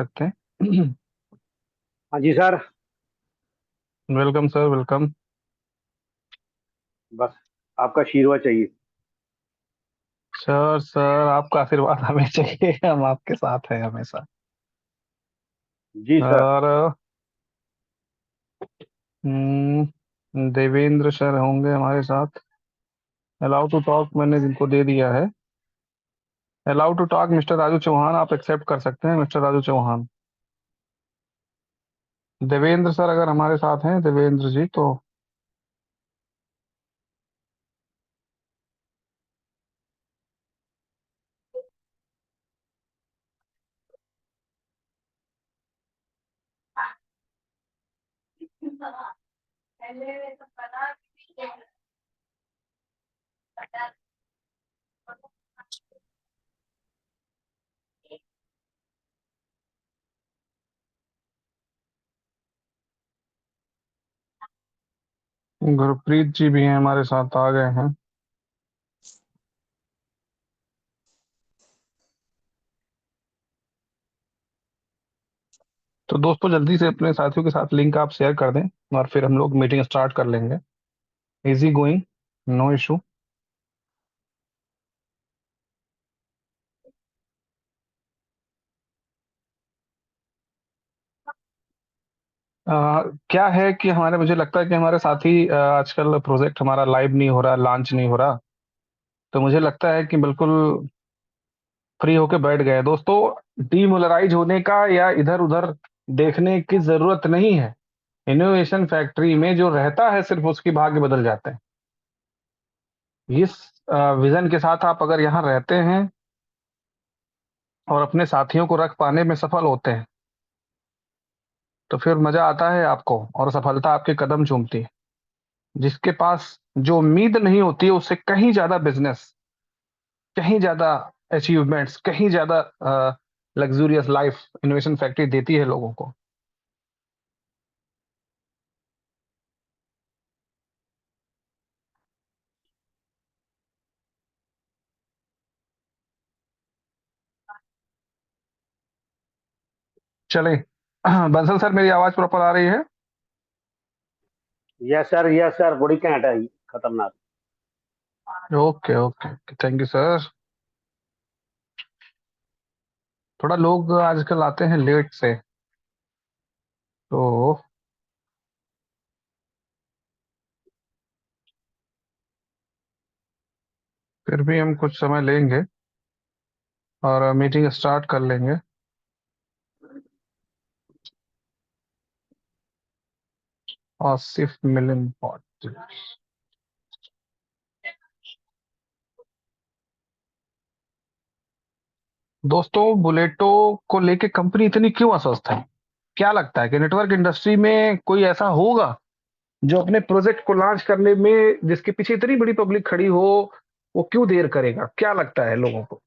सकते हैं। हाँ जी सर। Welcome sir, welcome. बस आपका आशीर्वाद चाहिए। सर सर, आपका आशीर्वाद हमें चाहिए। हम आपके साथ हैं हमेशा। जी सर। और देवेंद्र सर होंगे हमारे साथ। अलाउ टू टॉक मैंने जिनको दे दिया है। Allow to talk mister Raju Chauhan, आप एक्सेप्ट कर सकते हैं मिस्टर राजू चौहान। देवेंद्र सर अगर हमारे साथ हैं, देवेंद्र जी, तो गुरप्रीत जी भी हैं हमारे साथ, आ गए हैं। तो दोस्तों, जल्दी से अपने साथियों के साथ लिंक आप शेयर कर दें और फिर हम लोग मीटिंग स्टार्ट कर लेंगे। Easy going, no issue. क्या है कि हमारे मुझे लगता है कि हमारे साथी आजकल प्रोजेक्ट हमारा लाइव नहीं हो रहा, लॉन्च नहीं हो रहा। तो मुझे लगता है कि बिल्कुल फ्री होके बैठ गए दोस्तों। डीमोलराइज होने का या इधर उधर देखने की जरूरत नहीं है। इनोवेशन फैक्ट्री में जो रहता है सिर्फ उसकी भाग्य बदल जाते हैं। इस विजन के साथ आप अगर यहाँ रहते हैं और अपने साथियों को रख पाने में सफल होते हैं, तो फिर मजा आता है आपको और सफलता आपके कदम चूमती है। जिसके पास जो उम्मीद नहीं होती है उससे कहीं ज्यादा बिजनेस, कहीं ज्यादा अचीवमेंट्स, कहीं ज्यादा लग्जूरियस लाइफ इनोवेशन फैक्ट्री देती है लोगों को। चले। बंसल सर, मेरी आवाज प्रॉपर आ रही है? यस सर, यस सर, बड़ी घैंट है जी, खतरनाक। Okay okay, thank you sir. थोड़ा लोग आजकल आते हैं लेट से, तो फिर भी हम कुछ समय लेंगे और मीटिंग स्टार्ट कर लेंगे। आसिफ मिलन पॉट। दोस्तों, बुलेटो को लेके कंपनी इतनी क्यों अस्वस्थ है? क्या लगता है कि नेटवर्क इंडस्ट्री में कोई ऐसा होगा जो अपने प्रोजेक्ट को लॉन्च करने में, जिसके पीछे इतनी बड़ी पब्लिक खड़ी हो, वो क्यों देर करेगा? क्या लगता है लोगों को?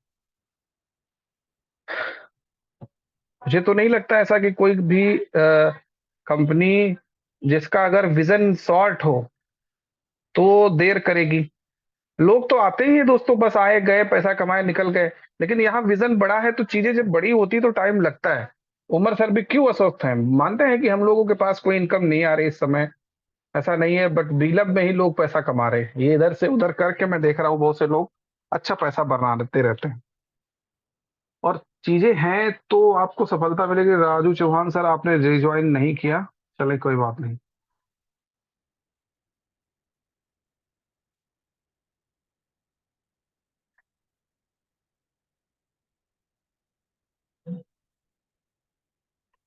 मुझे तो नहीं लगता ऐसा कि कोई भी कंपनी जिसका अगर विजन शॉर्ट हो तो देर करेगी। लोग तो आते ही हैं दोस्तों, बस आए गए, पैसा कमाए, निकल गए। लेकिन यहाँ विजन बड़ा है तो चीजें जब बड़ी होती तो टाइम लगता है। उमर सर भी क्यों अस्वस्थ हैं? मानते हैं कि हम लोगों के पास कोई इनकम नहीं आ रही इस समय, ऐसा नहीं है, बट बीलब में ही लोग पैसा कमा रहे हैं। ये इधर से उधर करके मैं देख रहा हूँ बहुत से लोग अच्छा पैसा बना लेते रहते हैं। और चीजें हैं तो आपको सफलता मिलेगी। राजू चौहान सर, आपने रिज्वाइन नहीं किया, चले कोई बात नहीं।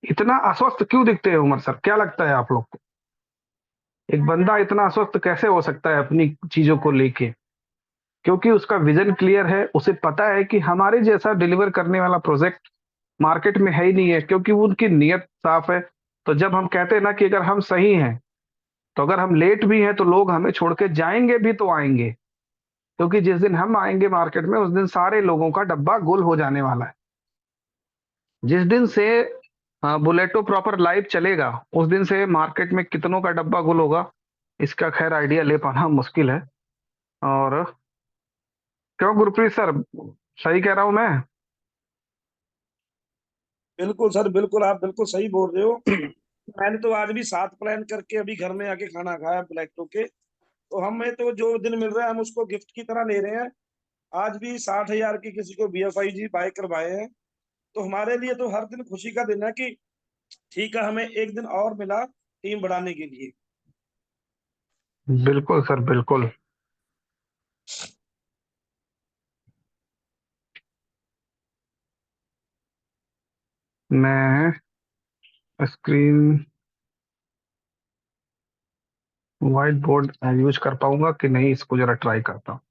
इतना अस्वस्थ क्यों दिखते हैं उमर सर? क्या लगता है आप लोग को? एक बंदा इतना अस्वस्थ कैसे हो सकता है अपनी चीजों को लेके? क्योंकि उसका विजन क्लियर है, उसे पता है कि हमारे जैसा डिलीवर करने वाला प्रोजेक्ट मार्केट में है ही नहीं है, क्योंकि वो उनकी नीयत साफ है। तो जब हम कहते हैं ना कि अगर हम सही हैं, तो अगर हम लेट भी हैं तो लोग हमें छोड़ के जाएंगे भी तो आएंगे। क्योंकि जिस दिन हम आएंगे मार्केट में, उस दिन सारे लोगों का डब्बा गुल हो जाने वाला है। जिस दिन से बुलेटो प्रॉपर लाइव चलेगा, उस दिन से मार्केट में कितनों का डब्बा गुल होगा, इसका खैर आइडिया ले पाना मुश्किल है। और क्यों गुरप्रीत सर, सही कह रहा हूं मैं? बिल्कुल सर, बिल्कुल आप बिल्कुल सही बोल रहे हो। मैंने तो आज भी 7 प्लान करके अभी घर में आके खाना खाया ब्लैक टू के। तो हमें तो जो दिन मिल रहा है हम उसको गिफ्ट की तरह ले रहे हैं। आज भी 60,000 की किसी को BFI जी बाय करवाए हैं। तो हमारे लिए तो हर दिन खुशी का दिन है कि ठीक है, हमें एक दिन और मिला टीम बढ़ाने के लिए। बिल्कुल सर, बिल्कुल। मैं स्क्रीन व्हाइट बोर्ड यूज कर पाऊंगा कि नहीं, इसको जरा ट्राई करता हूँ।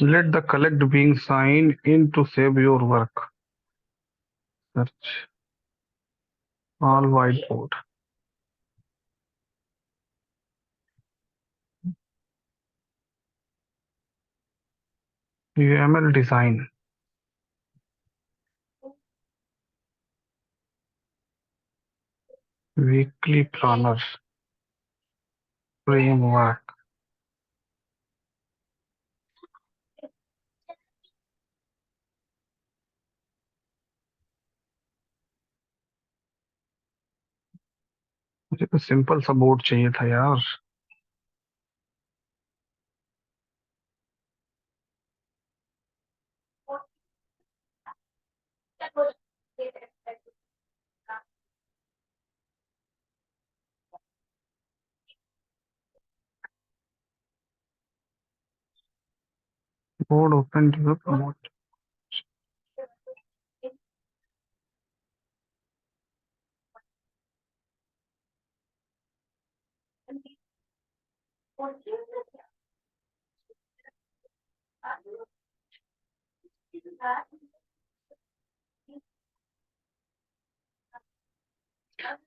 Let the collect being sign in to save your work. Search all white board. UML design, weekly planner, framework. मुझे तो सिंपल सा बोर्ड चाहिए था यार। Board open to promote.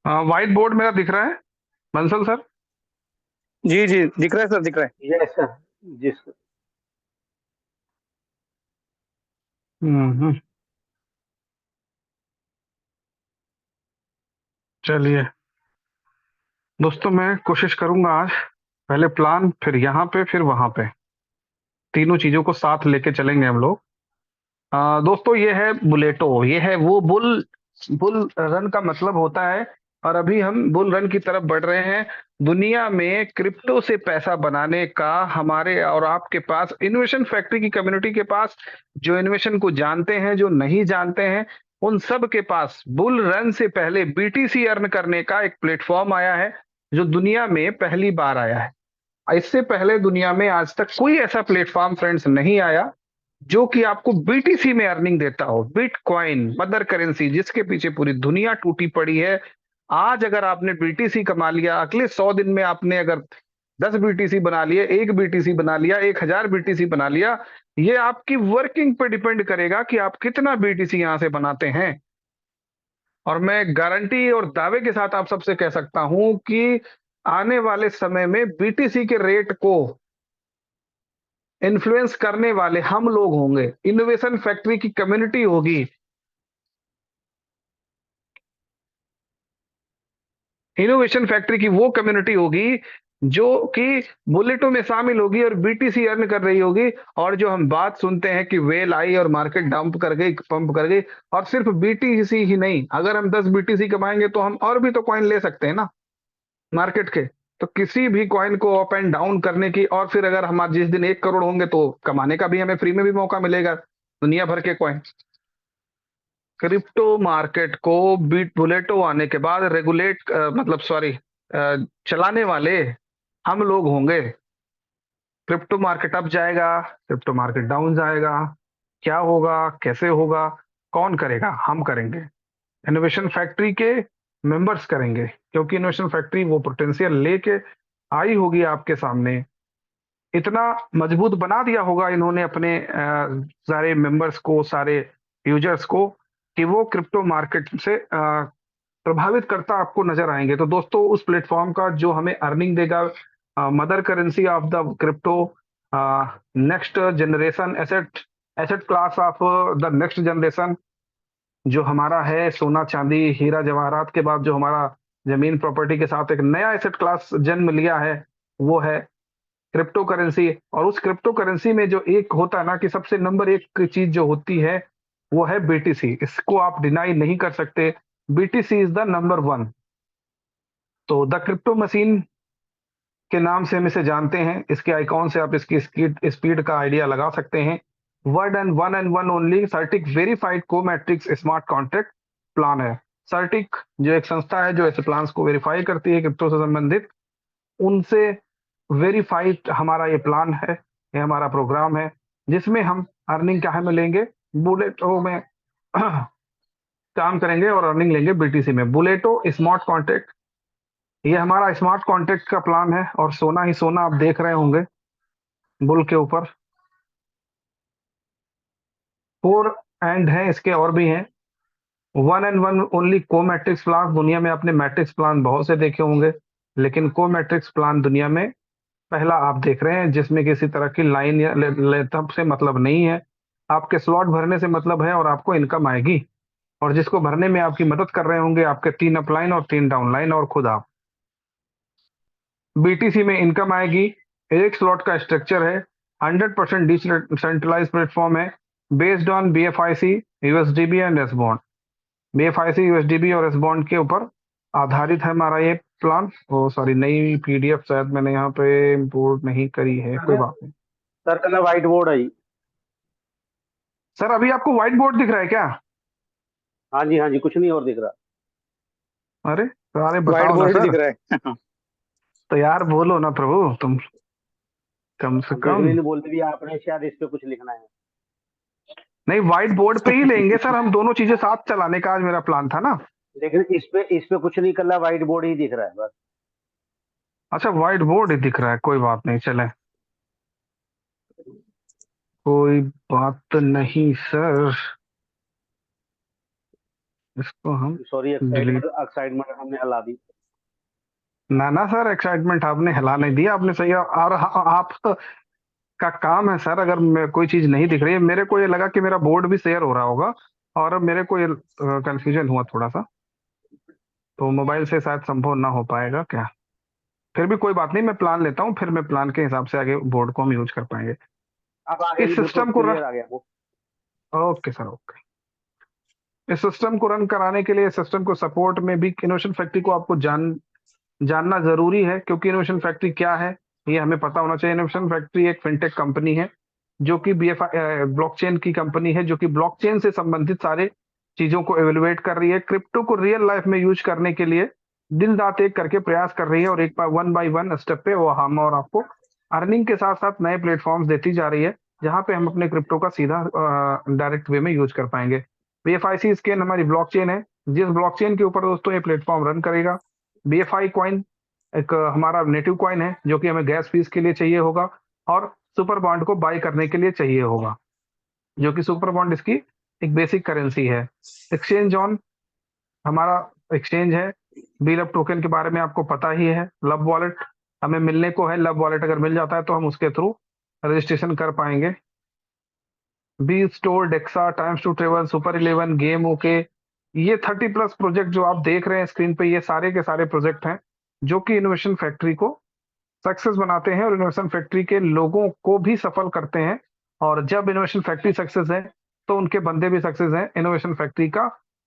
White board मेरा दिख रहा है बंसल सर? जी जी दिख रहा है सर, दिख रहा है। Yes sir. जी सर। हम्म। चलिए दोस्तों, मैं कोशिश करूंगा आज। पहले प्लान, फिर यहाँ पे, फिर वहां पे, तीनों चीजों को साथ लेके चलेंगे हम लोग। दोस्तों, ये है बुलेटो, ये है वो बुल। बुल रन का मतलब होता है, और अभी हम बुल रन की तरफ बढ़ रहे हैं। दुनिया में क्रिप्टो से पैसा बनाने का हमारे और आपके पास, इनोवेशन फैक्ट्री की कम्युनिटी के पास, जो इनोवेशन को जानते हैं, जो नहीं जानते हैं, उन सब के पास बुल रन से पहले BTC अर्न करने का एक प्लेटफॉर्म आया है, जो दुनिया में पहली बार आया है। इससे पहले दुनिया में आज तक कोई ऐसा प्लेटफॉर्म फ्रेंड्स नहीं आया जो कि आपको BTC में अर्निंग देता हो। बिटकॉइन मदर करेंसी, जिसके पीछे पूरी दुनिया टूटी पड़ी है। आज अगर आपने BTC कमा लिया, अगले 100 दिन में आपने अगर 10 BTC बना लिए, 1 BTC बना लिया, 1,000 BTC बना लिया, ये आपकी वर्किंग पे डिपेंड करेगा कि आप कितना BTC यहां से बनाते हैं। और मैं गारंटी और दावे के साथ आप सबसे कह सकता हूं कि आने वाले समय में BTC के रेट को इन्फ्लुएंस करने वाले हम लोग होंगे, इनोवेशन फैक्ट्री की कम्युनिटी होगी। इनोवेशन फैक्ट्री की वो कम्युनिटी होगी जो कि बुलेटों में शामिल होगी और BTC अर्न कर रही होगी। और जो हम बात सुनते हैं कि वेल आई और मार्केट डंप कर गई, पंप कर गई, और सिर्फ BTC ही नहीं, अगर हम 10 BTC कमाएंगे तो हम और भी तो कॉइन ले सकते हैं ना मार्केट के। तो किसी भी कॉइन को अप एंड डाउन करने की, और फिर अगर हमारे जिस दिन 1 करोड़ होंगे तो कमाने का भी हमें फ्री में भी मौका मिलेगा, दुनिया भर के कॉइन। क्रिप्टो मार्केट को बीट बुलेटो आने के बाद रेगुलेट, मतलब सॉरी, चलाने वाले हम लोग होंगे। क्रिप्टो मार्केट अप जाएगा, क्रिप्टो मार्केट डाउन जाएगा, क्या होगा, कैसे होगा, कौन करेगा? हम करेंगे। इनोवेशन फैक्ट्री के मेंबर्स करेंगे, क्योंकि इनोवेशन फैक्ट्री वो पोटेंशियल लेके आई होगी आपके सामने। इतना मजबूत बना दिया होगा इन्होंने अपने सारे मेंबर्स को, सारे यूजर्स को, कि वो क्रिप्टो मार्केट से प्रभावित करता आपको नजर आएंगे। तो दोस्तों, उस प्लेटफॉर्म का जो हमें अर्निंग देगा, mother currency of the crypto, next generation asset, asset class of the next generation, जो हमारा है सोना चांदी हीरा जवाहरात के बाद जो हमारा जमीन प्रॉपर्टी के साथ एक नया एसेट क्लास जन्म लिया है, वो है क्रिप्टो करेंसी, और उस क्रिप्टो करेंसी में जो एक होता है ना कि सबसे नंबर एक चीज जो होती है वो है बीटीसी। इसको आप डिनाई नहीं कर सकते, BTC is the number one. तो द क्रिप्टो मशीन के नाम से हम इसे जानते हैं, इसके आइकॉन से आप इसकी स्पीड का आइडिया लगा सकते हैं। Word and one only सर्टिक verified को मैट्रिक्स स्मार्ट कॉन्ट्रैक्ट प्लान है। सर्टिक जो एक संस्था है जो ऐसे प्लान्स को वेरीफाई करती है क्रिप्टो से संबंधित, उनसे वेरीफाइड हमारा ये प्लान है, ये हमारा प्रोग्राम है, जिसमें हम अर्निंग क्या है मिलेंगे, बुलेटो में काम करेंगे और अर्निंग लेंगे बीटीसी में। बुलेटो स्मार्ट कॉन्ट्रैक्ट, ये हमारा स्मार्ट कॉन्ट्रैक्ट का प्लान है, और सोना ही सोना आप देख रहे होंगे बुल के ऊपर। 4 एंड है, इसके और भी हैं। वन ओनली को मैट्रिक्स प्लान, दुनिया में आपने मैट्रिक्स प्लान बहुत से देखे होंगे, लेकिन को मैट्रिक्स प्लान दुनिया में पहला आप देख रहे हैं, जिसमें किसी तरह की लाइन या लेथअप से मतलब नहीं है, आपके स्लॉट भरने से मतलब है और आपको इनकम आएगी, और जिसको भरने में आपकी मदद कर रहे होंगे आपके 3 अपलाइन और 3 डाउनलाइन और खुद आप। बीटीसी में इनकम आएगी, एक स्लॉट का स्ट्रक्चर है, 100% डिसेंट्रलाइज प्लेटफॉर्म है, based on BFIC, USDB and S bond. BFIC, USDB और एस बॉन्ड के ऊपर आधारित है हमारा ये प्लान। ओ सॉरी, नई पीडीएफ शायद मैंने यहाँ पे इंपोर्ट नहीं करी है, कोई बात नहीं। सर कल व्हाइट बोर्ड है जी। सर अभी आपको व्हाइट बोर्ड दिख रहा है क्या? हाँ जी, कुछ नहीं और दिख रहा। अरे व्हाइट बताओ ना बोर्ड सर। दिख रहा है। तो यार बोलो ना प्रभु, तुम कम से हम तो कम। इसलिए नहीं बोलते भी आपने शायद इस पे कुछ लिखना है। नहीं, व्हाइट बोर्ड पे ही लेंगे सर, हम दोनों चीजें साथ चलाने का आज मेरा प्लान था ना। लेकिन इस पे कुछ नहीं कर रहा, व्हाइट बोर्ड ही दिख रहा है बस। अच्छा, व्हाइट बोर्ड ही दिख रहा है, कोई बात नहीं, चले, कोई बात नहीं सर, इसको हम सॉरी, डिलीट। एक्साइटमेंट हमने हला दी। ना ना सर, एक्साइटमेंट आपने हिला नहीं दिया, आपने सही। और आप का काम है सर, अगर कोई चीज नहीं दिख रही है, मेरे को ये लगा कि मेरा बोर्ड भी शेयर हो रहा होगा, और मेरे को ये कंफ्यूजन हुआ थोड़ा सा, तो मोबाइल से शायद संभव ना हो पाएगा क्या। फिर भी कोई बात नहीं, मैं प्लान लेता हूँ, फिर मैं प्लान के हिसाब से आगे बोर्ड को हम यूज कर पाएंगे अब आगे इस जी बिल्कुल सिस्टम को क्लियर आ गया वो। Okay sir, okay. इस सिस्टम को रन कराने के लिए, सिस्टम को सपोर्ट में भी इनोवेशन फैक्ट्री को आपको जानना जरूरी है, क्योंकि इनोवेशन फैक्ट्री क्या है ये हमें पता होना चाहिए। इनोवेशन फैक्ट्री एक फिनटेक कंपनी है, जो कि ब्लॉकचेन की कंपनी है, जो कि ब्लॉकचेन से संबंधित सारे चीजों को एवेलुएट कर रही है, क्रिप्टो को रियल लाइफ में यूज करने के लिए दिन रात एक करके प्रयास कर रही है, और एक वन बाय वन स्टेप पे वो हम और आपको अर्निंग के साथ साथ नए प्लेटफॉर्म्स देती जा रही है, जहां पे हम अपने क्रिप्टो का सीधा डायरेक्ट वे में यूज कर पाएंगे। बीएफआईसी स्केन हमारी ब्लॉकचेन है, जिस ब्लॉकचेन के ऊपर दोस्तों ये प्लेटफॉर्म रन करेगा। बीएफआई कॉइन एक हमारा नेटिव कॉइन है, जो कि हमें गैस फीस के लिए चाहिए होगा, और सुपर बॉन्ड को बाय करने के लिए चाहिए होगा, जो कि सुपर बॉन्ड इसकी एक बेसिक करेंसी है। एक्सचेंज ऑन हमारा एक्सचेंज है। बीलअप टोकन के बारे में आपको पता ही है। लब वॉलेट हमें मिलने को है, लब वॉलेट अगर मिल जाता है तो हम उसके थ्रू रजिस्ट्रेशन कर पाएंगे। B store, Dexa, times to travel, super 11, game okay, ये 30+ प्रोजेक्ट जो आप देख रहे हैं स्क्रीन पे, ये सारे के सारे प्रोजेक्ट हैं जो कि इनोवेशन फैक्ट्री को सक्सेस बनाते हैं और इनोवेशन फैक्ट्री के लोगों को भी सफल करते हैं। और जब इनोवेशन फैक्ट्री सक्सेस है तो उनके बंदे भी सक्सेस हैं। इनोवेशन फैक्ट्री का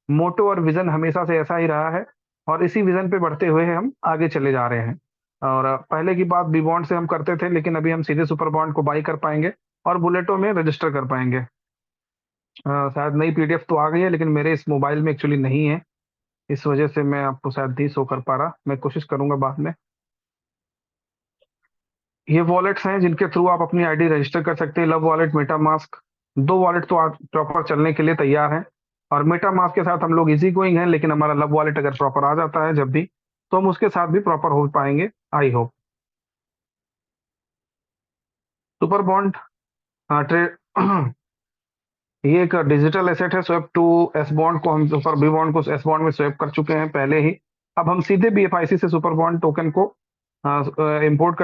मोटो और विजन हमेशा से ऐसा ही रहा है, और इसी विजन पे बढ़ते हुए हम आगे चले जा रहे हैं। और पहले की बात बी बॉन्ड से हम करते थे, लेकिन अभी हम सीधे सुपर बॉन्ड को बाई कर पाएंगे और बुलेटो में रजिस्टर कर पाएंगे। शायद नई पीडीएफ तो आ गई है, लेकिन मेरे इस मोबाइल में एक्चुअली नहीं है, इस वजह से मैं आपको शायद नहीं शो कर पा रहा, मैं कोशिश करूंगा बाद में। ये वॉलेट्स हैं जिनके थ्रू आप अपनी आईडी रजिस्टर कर सकते हैं। Love wallet, Meta mask, 2 wallet तो आज प्रॉपर चलने के लिए तैयार हैं, और मेटा मास्क के साथ हम लोग इजी गोइंग हैं, लेकिन हमारा लव वॉलेट अगर प्रॉपर आ जाता है जब भी, तो हम उसके साथ भी प्रॉपर हो पाएंगे, I hope. Super bond trade ये एक डिजिटल एसेट है। स्वैप टू एस बॉन्ड को हम सुपर बी बॉन्ड को एस बॉन्ड में स्वैप कर चुके हैं पहले ही। अब हम सीधे बीएफआईसी से सुपर बॉन्ड टोकन को इंपोर्ट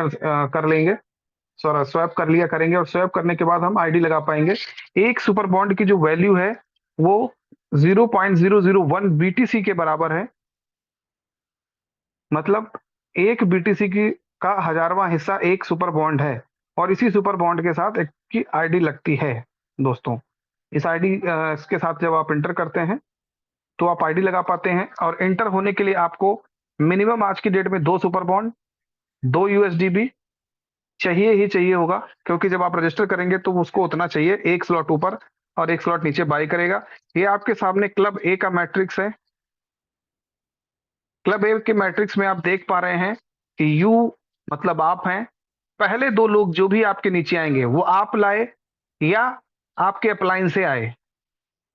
कर लेंगे, सॉरी स्वैप कर लिया करेंगे, और स्वैप करने के बाद हम आईडी लगा पाएंगे। एक सुपर बॉन्ड की जो वैल्यू है वो 0.001 बीटीसी के बराबर है। मतलब एक बीटीसी की का 1000वां हिस्सा एक सुपर बॉन्ड है और इसी सुपर बॉन्ड के साथ एक की आईडी लगती है दोस्तों। इस आईडी इसके साथ जब आप इंटर करते हैं तो आप आईडी लगा पाते हैं, और एंटर होने के लिए आपको मिनिमम आज की डेट में 2 सुपर बॉन्ड, 2 यूएसडीबी चाहिए ही चाहिए होगा, क्योंकि जब आप रजिस्टर करेंगे तो उसको उतना चाहिए, एक स्लॉट ऊपर और एक स्लॉट नीचे बाई करेगा। ये आपके सामने क्लब ए का मैट्रिक्स है। क्लब ए के मैट्रिक्स में आप देख पा रहे हैं कि यू मतलब आप हैं। पहले 2 लोग जो भी आपके नीचे आएंगे वो आप लाए या आपके अपलाइन से आए,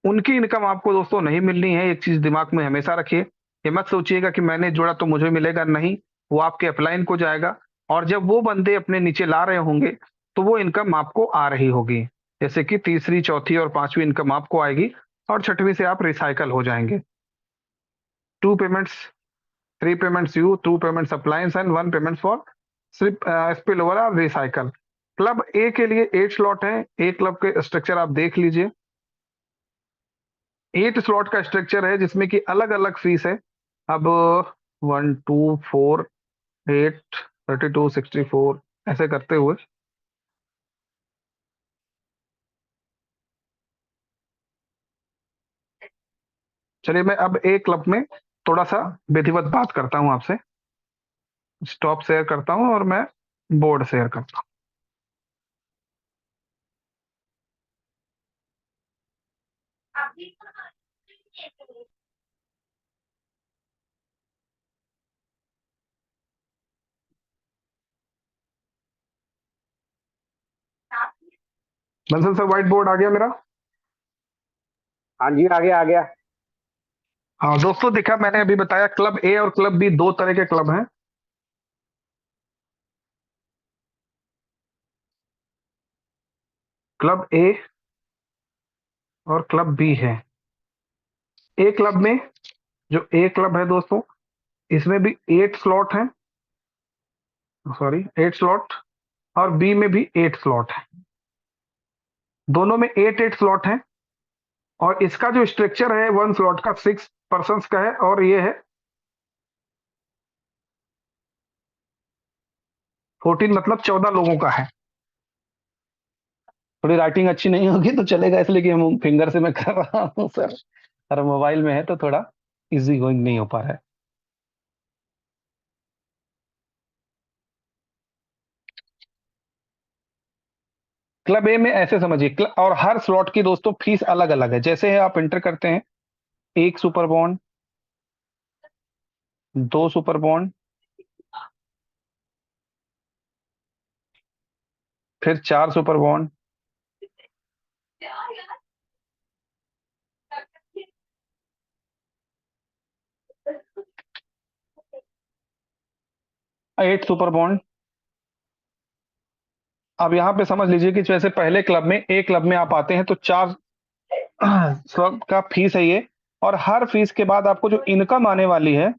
उनकी इनकम आपको दोस्तों नहीं मिलनी है। एक चीज दिमाग में हमेशा रखिए, ये मत सोचिएगा कि मैंने जोड़ा तो मुझे मिलेगा, नहीं, वो आपके अपलाइन को जाएगा। और जब वो बंदे अपने नीचे ला रहे होंगे तो वो इनकम आपको आ रही होगी, जैसे कि तीसरी, चौथी और पांचवी इनकम आपको आएगी, और छठवीं से आप रिसाइकल हो जाएंगे। 2 payments, 3 payments you, 2 payments appliance and 1 payment for spill over और रिसाइकल। क्लब ए के लिए 8 स्लॉट है। ए क्लब के स्ट्रक्चर आप देख लीजिए, 8 स्लॉट का स्ट्रक्चर है जिसमें कि अलग अलग फीस है। अब 1 2 4 8 32 64 ऐसे करते हुए चलिए, मैं अब ए क्लब में थोड़ा सा विधिवत बात करता हूं आपसे। स्टॉप शेयर करता हूं और मैं बोर्ड शेयर करता हूं। बंसल सर, व्हाइट बोर्ड आ गया मेरा? हाँ जी, आ गया आ गया। हाँ दोस्तों, देखा मैंने अभी बताया, क्लब ए और क्लब बी 2 तरह के क्लब हैं। क्लब ए और क्लब बी है। ए क्लब में, जो ए क्लब है दोस्तों, इसमें भी 8 स्लॉट हैं, सॉरी 8 स्लॉट, और बी में भी 8 स्लॉट है। दोनों में 8 स्लॉट हैं, और इसका जो स्ट्रक्चर है 1 स्लॉट का 6 पर्सन का है, और ये है 14 मतलब 14 लोगों का है। थोड़ी राइटिंग अच्छी नहीं होगी तो चलेगा, इसलिए कि हम फिंगर से मैं कर रहा हूँ सर, और मोबाइल में है तो थोड़ा इजी गोइंग नहीं हो पा रहा है। क्लब ए में ऐसे समझिए, और हर स्लॉट की दोस्तों फीस अलग अलग है। जैसे है आप इंटर करते हैं, 1 सुपर बॉन्ड, 2 सुपर बॉन्ड, फिर 4 सुपर बॉन्ड, 8 सुपर बॉन्ड। अब यहाँ पे समझ लीजिए कि जैसे पहले क्लब में, ए क्लब में आप आते हैं तो 4 स्लॉट का फीस है ये, और हर फीस के बाद आपको जो इनकम आने वाली है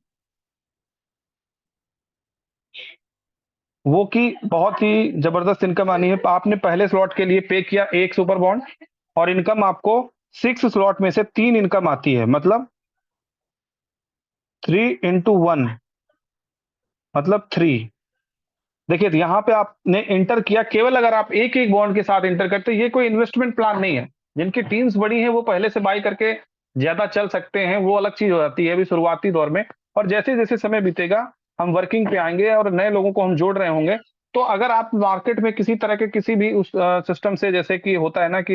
वो की बहुत ही जबरदस्त इनकम आनी है। आपने पहले स्लॉट के लिए पे किया 1 सुपर बॉन्ड, और इनकम आपको 6 स्लॉट में से 3 इनकम आती है, मतलब 3 इंटू 1 मतलब 3। देखिए यहाँ पे आपने इंटर किया, केवल अगर आप एक एक बॉन्ड के साथ इंटर करते हैं, ये कोई इन्वेस्टमेंट प्लान नहीं है। जिनकी टीम्स बड़ी हैं वो पहले से बाई करके ज्यादा चल सकते हैं, वो अलग चीज हो जाती है अभी शुरुआती दौर में। और जैसे जैसे समय बीतेगा, हम वर्किंग पे आएंगे और नए लोगों को हम जोड़ रहे होंगे, तो अगर आप मार्केट में किसी तरह के किसी भी उस सिस्टम से, जैसे कि होता है ना कि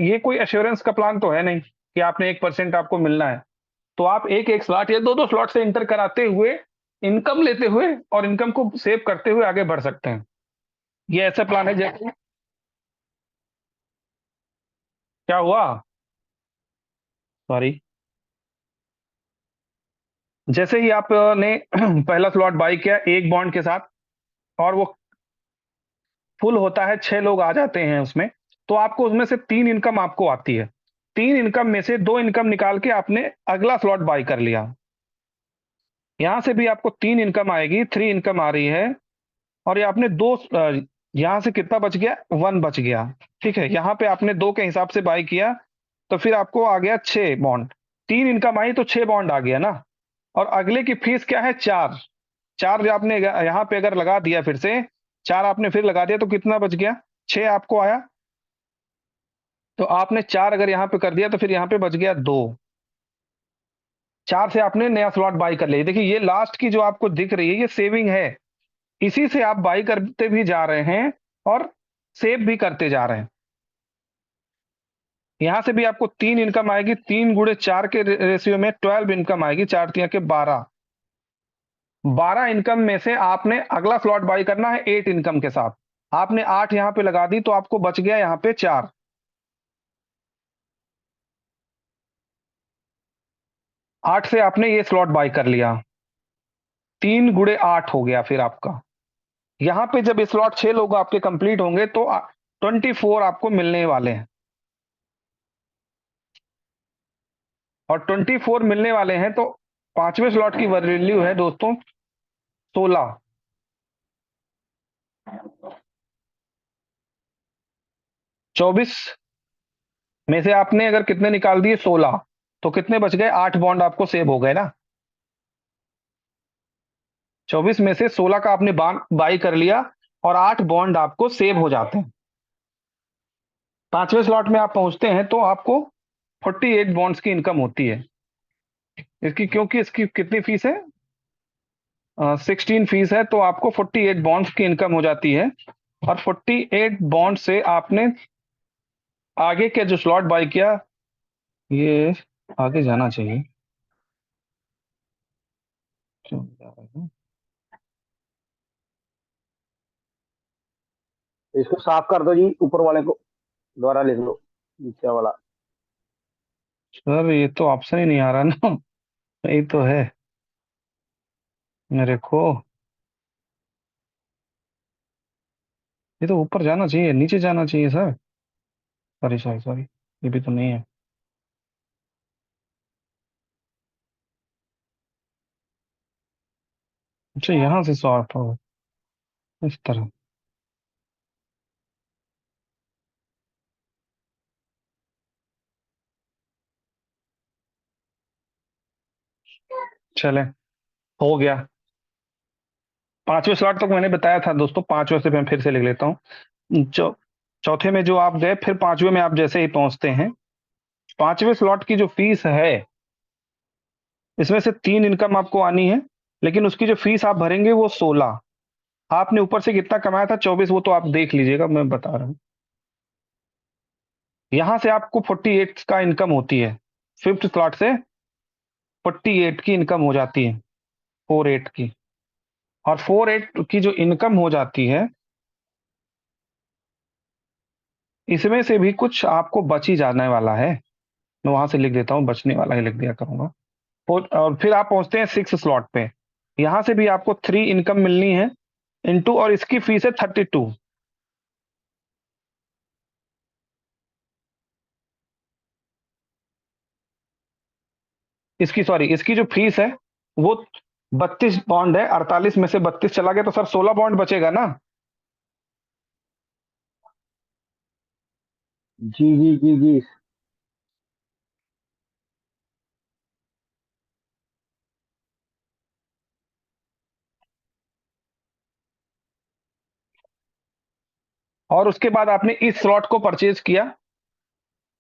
ये कोई एश्योरेंस का प्लान तो है नहीं कि आपने 1% आपको मिलना है, तो आप एक एक स्लॉट या दो दो स्लॉट से इंटर कराते हुए, इनकम लेते हुए और इनकम को सेव करते हुए आगे बढ़ सकते हैं। ये ऐसा प्लान है। जैसे क्या हुआ, सॉरी, जैसे ही आपने पहला स्लॉट बाई किया एक बॉन्ड के साथ, और वो फुल होता है, 6 लोग आ जाते हैं उसमें, तो आपको उसमें से 3 इनकम आपको आती है। 3 इनकम में से 2 इनकम निकाल के आपने अगला स्लॉट बाई कर लिया, यहां से भी आपको 3 इनकम आएगी, 3 इनकम आ रही है। और ये आपने दो, यहां से कितना बच गया, 1 बच गया। ठीक है, यहाँ पे आपने 2 के हिसाब से बाई किया, तो फिर आपको आ गया 6 बॉन्ड, 3 इनकम आई तो 6 बॉन्ड आ गया ना। और अगले की फीस क्या है, 4। 4 जो आपने यहाँ पे अगर लगा दिया, फिर से 4 आपने फिर लगा दिया तो कितना बच गया, 6 आपको आया। तो आपने 4 अगर यहाँ पे कर दिया तो फिर यहाँ पे बच गया 2। 4 से आपने नया स्लॉट बाई कर लिया। देखिए ये लास्ट की जो आपको दिख रही है ये सेविंग है, इसी से आप बाई करते भी जा रहे हैं और सेव भी करते जा रहे हैं। यहां से भी आपको 3 इनकम आएगी, 3 गुणे 4 के रेशियो में 12 इनकम आएगी, 4 3 के 12। 12 इनकम में से आपने अगला स्लॉट बाई करना है 8 इनकम के साथ। आपने 8 यहां पे लगा दी तो आपको बच गया यहां पे 4। 8 से आपने ये स्लॉट बाई कर लिया, 3 गुणे 8 हो गया। फिर आपका यहां पे जब स्लॉट 6 लोग आपके कंप्लीट होंगे तो 24 आपको मिलने वाले हैं। और 24 मिलने वाले हैं तो पांचवें स्लॉट की वैल्यू है दोस्तों 16। 24 में से आपने अगर कितने निकाल दिए 16, तो कितने बच गए, 8 बॉन्ड आपको सेव हो गए ना। 24 में से 16 का आपने बाई कर लिया और 8 बॉन्ड आपको सेव हो जाते हैं। पांचवें स्लॉट में आप पहुंचते हैं तो आपको 48 बॉन्ड्स की इनकम होती है इसकी, क्योंकि इसकी कितनी फीस है, 16 फीस है, तो आपको 48 बॉन्ड्स की इनकम हो जाती है। और 48 बॉन्ड से आपने आगे के जो स्लॉट बाई किया ये आगे जाना चाहिए, क्यों जा रहा है? इसको साफ कर दो जी, ऊपर वाले को दोबारा लिख लो, नीचे वाला। सर ये तो ऑप्शन ही नहीं आ रहा ना। यही तो है मेरे को, ये तो ऊपर जाना चाहिए, नीचे जाना चाहिए सर। सॉरी सॉरी सॉरी, ये भी तो नहीं है। अच्छा यहाँ से सॉर्ट हो इस तरह। चले, हो गया। पांचवें स्लॉट तक मैंने बताया था दोस्तों, पांचवें से मैं फिर से लिख लेता हूँ। चौथे में जो आप गए, फिर पांचवें में आप जैसे ही पहुंचते हैं, पांचवें स्लॉट की जो फीस है इसमें से 3 इनकम आपको आनी है, लेकिन उसकी जो फीस आप भरेंगे वो 16। आपने ऊपर से कितना कमाया था 24, वो तो आप देख लीजिएगा, मैं बता रहा हूँ। यहां से आपको 48 का इनकम होती है, फिफ्थ स्लॉट से 48 की इनकम हो जाती है, 48 की। और 48 की जो इनकम हो जाती है इसमें से भी कुछ आपको बच ही जाने वाला है। मैं वहां से लिख देता हूँ, बचने वाला ही लिख दिया करूंगा। और फिर आप पहुंचते हैं 6 स्लॉट पे। यहां से भी आपको 3 इनकम मिलनी है इनटू, और इसकी फीस है 32। इसकी सॉरी, इसकी जो फीस है वो 32 बॉन्ड है, 48 में से 32 चला गया तो सर 16 बॉन्ड बचेगा ना। जी जी जी जी। और उसके बाद आपने इस स्लॉट को परचेज किया,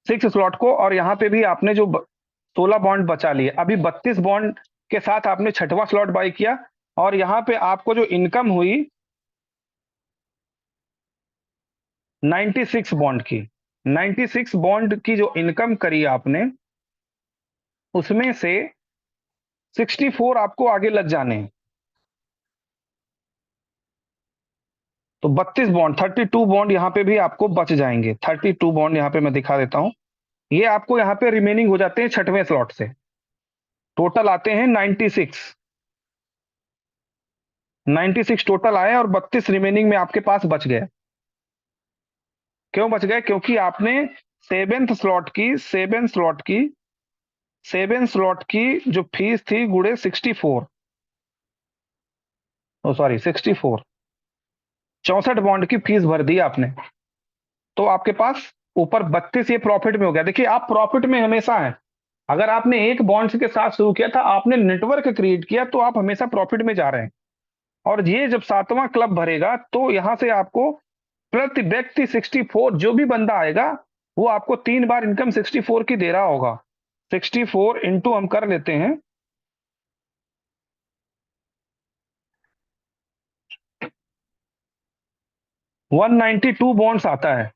6 स्लॉट को, और यहाँ पे भी आपने जो 16 बॉन्ड बचा लिए, अभी 32 बॉन्ड के साथ आपने छठवां स्लॉट बाई किया। और यहाँ पे आपको जो इनकम हुई 96 बॉन्ड की, 96 बॉन्ड की जो इनकम करी आपने, उसमें से 64 आपको आगे लग जाने हैं। तो 32 बॉन्ड, 32 बॉन्ड यहाँ पे भी आपको बच जाएंगे। 32 बॉन्ड यहाँ पे मैं दिखा देता हूं, ये आपको यहाँ पे रिमेनिंग हो जाते हैं छठवें स्लॉट से। टोटल आते हैं 96, 96 टोटल आए और 32 रिमेनिंग में आपके पास बच गए। क्यों बच गए, क्योंकि आपने सेवेंथ स्लॉट की, सेवन स्लॉट की जो फीस थी गुड़े 64, ओ सॉरी 64, 64 बॉन्ड की फीस भर दी आपने, तो आपके पास ऊपर 32 ये प्रॉफिट में हो गया। देखिए आप प्रॉफिट में हमेशा हैं। अगर आपने एक बॉन्ड्स के साथ शुरू किया था, आपने नेटवर्क क्रिएट किया, तो आप हमेशा प्रॉफिट में जा रहे हैं। और ये जब 7वां क्लब भरेगा तो यहां से आपको प्रति व्यक्ति 64, जो भी बंदा आएगा वो आपको 3 बार इनकम 64 की दे रहा होगा। 64 इंटू हम कर लेते हैं 192 बॉन्ड्स आता है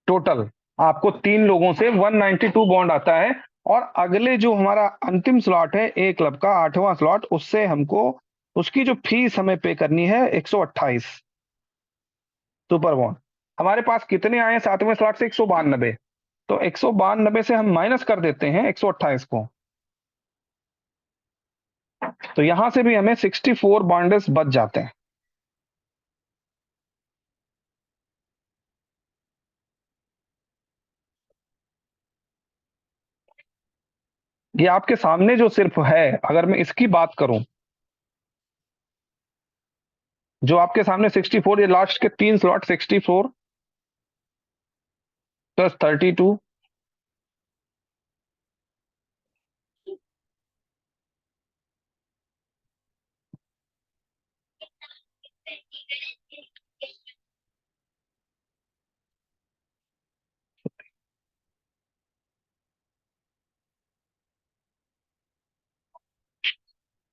टोटल। आपको 3 लोगों से 192 बॉन्ड आता है। और अगले जो हमारा अंतिम स्लॉट है ए क्लब का 8वां स्लॉट, उससे हमको उसकी जो फीस हमें पे करनी है 128 सुपर बॉन्ड। हमारे पास कितने आए 7वें स्लॉट से? 192। तो 192 से हम माइनस कर देते हैं 128 को, तो यहां से भी हमें 64 बॉन्ड्स बच जाते हैं। ये आपके सामने जो सिर्फ है, अगर मैं इसकी बात करूं, जो आपके सामने 64, ये लास्ट के 3 स्लॉट 64 प्लस 32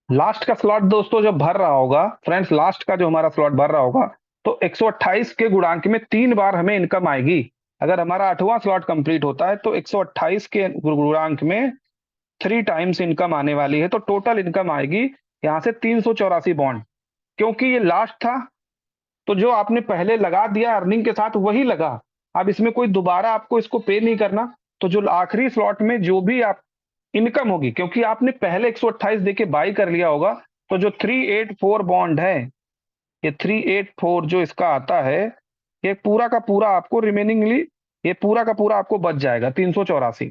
लास्ट का स्लॉट दोस्तों जब भर रहा होगा, फ्रेंड्स लास्ट का जो हमारा स्लॉट भर रहा होगा, तो 128 के गुणांक में 3 बार हमें इनकम आएगी। अगर हमारा 8वां स्लॉट कंप्लीट होता है तो 128 के गुणांक में 3 टाइम्स इनकम आने वाली है, तो टोटल इनकम आएगी यहां से 384 बॉन्ड। क्योंकि ये लास्ट था तो जो आपने पहले लगा दिया अर्निंग के साथ वही लगा। अब इसमें कोई दोबारा आपको इसको पे नहीं करना। तो जो आखिरी स्लॉट में जो भी आप इनकम होगी, क्योंकि आपने पहले 128 देके बाई कर लिया होगा, तो जो 384 बॉन्ड है, ये 384 जो इसका आता है, ये पूरा का पूरा आपको रिमेनिंगली, ये पूरा का पूरा आपको बच जाएगा 384।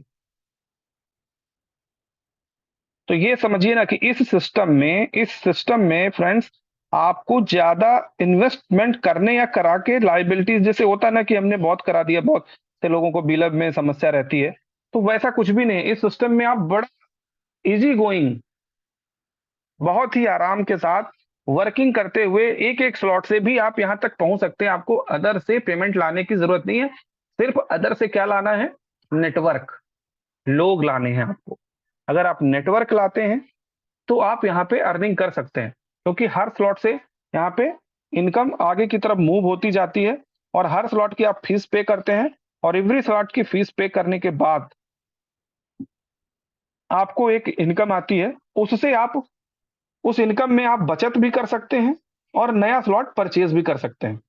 तो ये समझिए ना कि इस सिस्टम में फ्रेंड्स आपको ज्यादा इन्वेस्टमेंट करने या करा के लाइबिलिटीज, जैसे होता है ना कि हमने बहुत करा दिया, बहुत से लोगों को बिलब में समस्या रहती है, तो वैसा कुछ भी नहीं। इस सिस्टम में आप बड़ा इजी गोइंग, बहुत ही आराम के साथ वर्किंग करते हुए एक एक स्लॉट से भी आप यहां तक पहुंच सकते हैं। आपको अदर से पेमेंट लाने की जरूरत नहीं है। सिर्फ अदर से क्या लाना है? नेटवर्क, लोग लाने हैं आपको। अगर आप नेटवर्क लाते हैं तो आप यहाँ पे अर्निंग कर सकते हैं, क्योंकि हर स्लॉट से यहाँ पे इनकम आगे की तरफ मूव होती जाती है और हर स्लॉट की आप फीस पे करते हैं। और एवरी स्लॉट की फीस पे करने के बाद आपको एक इनकम आती है, उससे आप उस इनकम में आप बचत भी कर सकते हैं और नया स्लॉट परचेज भी कर सकते हैं।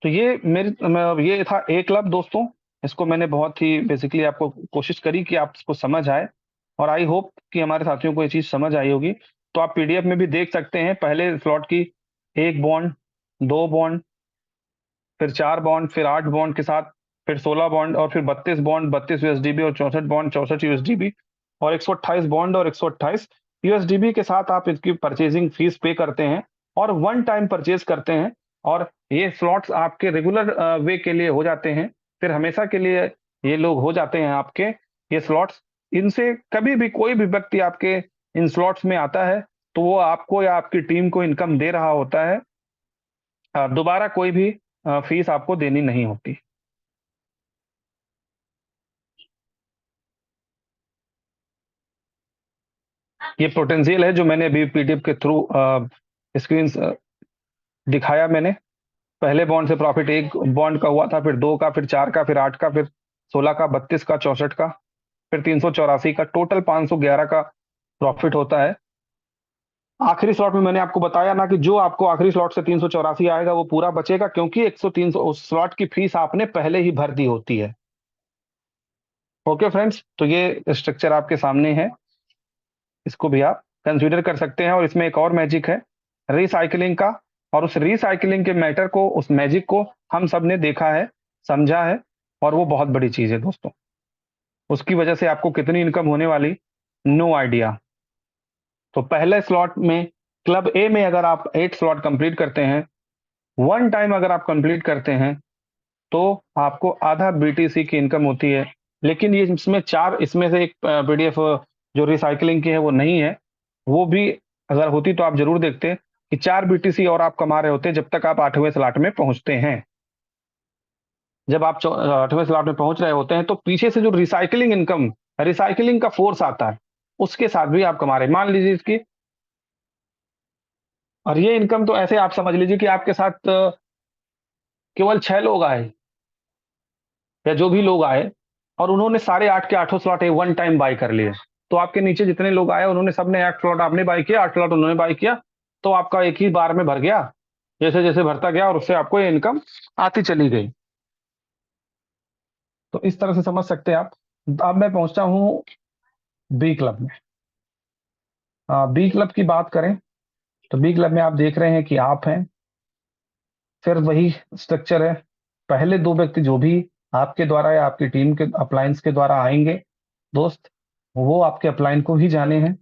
तो ये था ए क्लब दोस्तों। इसको मैंने बहुत ही बेसिकली आपको कोशिश करी कि आप इसको समझ आए, और आई होप कि हमारे साथियों को ये चीज समझ आई होगी। तो आप पीडीएफ में भी देख सकते हैं पहले स्लॉट की 1 बॉन्ड, 2 बॉन्ड, फिर 4 बॉन्ड, फिर 8 बॉन्ड के साथ, फिर 16 बॉन्ड, और फिर 32 बॉन्ड 32 यूएसडीबी, और 64 बॉन्ड 64 यूएसडीबी, और 128 बॉन्ड और 128 यूएसडीबी के साथ आप इसकी परचेजिंग फीस पे करते हैं और वन टाइम परचेज करते हैं। और ये स्लॉट्स आपके रेगुलर वे के लिए हो जाते हैं, फिर हमेशा के लिए ये लोग हो जाते हैं आपके ये स्लॉट्स। इनसे कभी भी कोई भी व्यक्ति आपके इन स्लॉट्स में आता है तो वो आपको या आपकी टीम को इनकम दे रहा होता है। दोबारा कोई भी फीस आपको देनी नहीं होती। ये पोटेंशियल है जो मैंने अभी पीडीएफ के थ्रू स्क्रीन दिखाया। मैंने पहले बॉन्ड से प्रॉफिट 1 बॉन्ड का हुआ था, फिर 2 का, फिर 4 का, फिर 8 का, फिर 16 का, 32 का, 64 का, फिर 384 का, टोटल 511 का प्रॉफिट होता है। आखिरी स्लॉट में मैंने आपको बताया ना कि जो आपको आखिरी स्लॉट से 384 आएगा वो पूरा बचेगा, क्योंकि 103 उस स्लॉट की फीस आपने पहले ही भर दी होती है। ओके फ्रेंड्स, तो ये स्ट्रक्चर आपके सामने है, इसको भी आप कंसीडर कर सकते हैं। और इसमें एक और मैजिक है रिसाइकलिंग का, और उस रिसाइकलिंग के मैटर को, उस मैजिक को हम सब ने देखा है, समझा है, और वो बहुत बड़ी चीज है दोस्तों। उसकी वजह से आपको कितनी इनकम होने वाली, नो आइडिया। तो पहले स्लॉट में क्लब ए में अगर आप 8 स्लॉट कंप्लीट करते हैं, वन टाइम अगर आप कंप्लीट करते हैं, तो आपको आधा बीटीसी की इनकम होती है। लेकिन ये इसमें 4, इसमें से एक पीडीएफ जो रिसाइकलिंग की है वो नहीं है, वो भी अगर होती तो आप जरूर देखते कि 4 बीटीसी और आप कमा रहे होते जब तक आप 8वें स्लॉट में पहुंचते हैं। जब आप 8वें स्लॉट में पहुंच रहे होते हैं तो पीछे से जो रिसाइकलिंग इनकम, रिसाइकलिंग का फोर्स आता है, उसके साथ भी आप कमा रहे हैं। मान लीजिए इसकी, और ये इनकम तो ऐसे आप समझ लीजिए कि आपके साथ केवल 6 लोग आए या जो भी लोग आए और उन्होंने सारे 8 के 8 स्लॉट वन टाइम बाई कर लिए, तो आपके नीचे जितने लोग आए उन्होंने सबने 8 स्लॉट आपने बाई किया, 8 स्लॉट उन्होंने बाई किया, तो आपका एक ही बार में भर गया, जैसे जैसे भरता गया और उससे आपको ये इनकम आती चली गई। तो इस तरह से समझ सकते हैं आप। अब मैं पहुंचता हूं बी क्लब में। बी क्लब की बात करें तो बी क्लब में आप देख रहे हैं कि आप हैं, फिर वही स्ट्रक्चर है। पहले 2 व्यक्ति जो भी आपके द्वारा या आपकी टीम के अपलायंस के द्वारा आएंगे दोस्त, वो आपके अपलाइन को ही जाने हैं।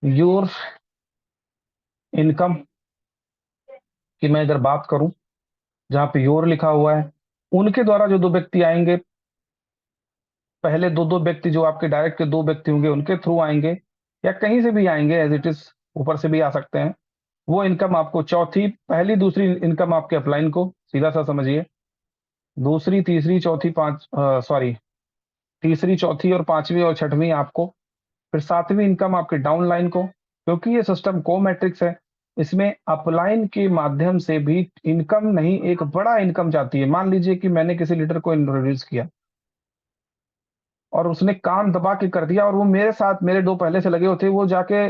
योर इनकम की मैं अगर बात करूं, जहां पे योर लिखा हुआ है, उनके द्वारा जो 2 व्यक्ति आएंगे, पहले 2 व्यक्ति जो आपके डायरेक्ट के 2 व्यक्ति होंगे उनके थ्रू आएंगे या कहीं से भी आएंगे, एज इट इज ऊपर से भी आ सकते हैं। वो इनकम आपको चौथी, पहली दूसरी इनकम आपके अपलाइन को, सीधा सा समझिए, दूसरी तीसरी चौथी तीसरी चौथी और पांचवी और छठवीं आपको, फिर 7वीं इनकम आपके डाउन लाइन को। क्योंकि ये सिस्टम को मैट्रिक्स है, इसमें अपलाइन के माध्यम से भी इनकम नहीं, एक बड़ा इनकम जाती है। मान लीजिए कि मैंने किसी लीडर को इंट्रोड्यूस किया और उसने काम दबा के कर दिया और वो मेरे साथ, मेरे 2 पहले से लगे होते, वो जाके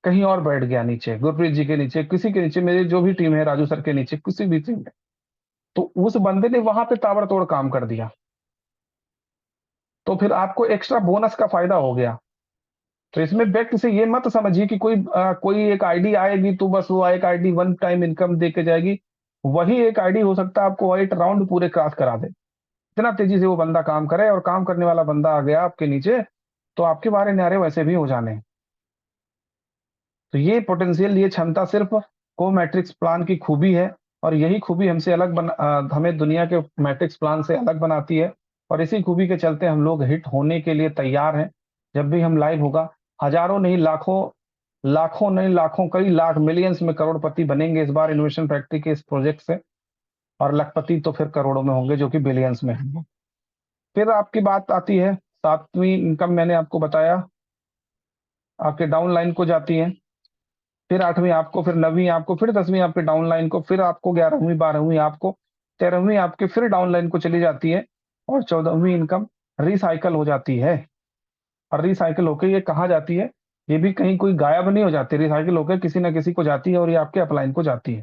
कहीं और बैठ गया, नीचे गुरप्रीत जी के नीचे, किसी के नीचे, मेरी जो भी टीम है, राजू सर के नीचे, किसी भी टीम में, तो उस बंदे ने वहां पे ताबड़तोड़ काम कर दिया, तो फिर आपको एक्स्ट्रा बोनस का फायदा हो गया। तो इसमें व्यक्ति से ये मत समझिए कि कोई एक आईडी आएगी तो बस वो एक आईडी वन टाइम इनकम दे के जाएगी। वही एक आईडी हो सकता है आपको 8 राउंड पूरे क्रॉस करा दे, इतना तेजी से वो बंदा काम करे, और काम करने वाला बंदा आ गया आपके नीचे तो आपके बारे न्यारे वैसे भी हो जाने हैं। तो ये पोटेंशियल, ये क्षमता सिर्फ को मैट्रिक्स प्लान की खूबी है, और यही खूबी हमसे हमें दुनिया के मैट्रिक्स प्लान से अलग बनाती है। और इसी खूबी के चलते हम लोग हिट होने के लिए तैयार हैं। जब भी हम लाइव होगा, हजारों नहीं लाखों, लाखों नहीं लाखों, कई लाख, मिलियंस में करोड़पति बनेंगे इस बार इनोवेशन फैक्ट्री के इस प्रोजेक्ट से, और लखपति तो फिर करोड़ों में होंगे, जो कि बिलियंस में होंगे। फिर आपकी बात आती है 7वीं इनकम, मैंने आपको बताया आपके डाउन लाइन को जाती है, फिर 8वीं आपको, फिर 9वीं आपको, फिर 10वीं आपके डाउन लाइन को, फिर आपको 11वीं 12वीं आपको, 13वीं आपके फिर डाउन लाइन को चली जाती है, और 14वीं इनकम रिसाइकल हो जाती है। और रिसाइकल होकर ये कहाँ जाती है, ये भी कहीं कोई गायब नहीं हो जाती, रिसाइकल होकर किसी ना किसी को जाती है, और ये आपके अपलाइन को जाती है।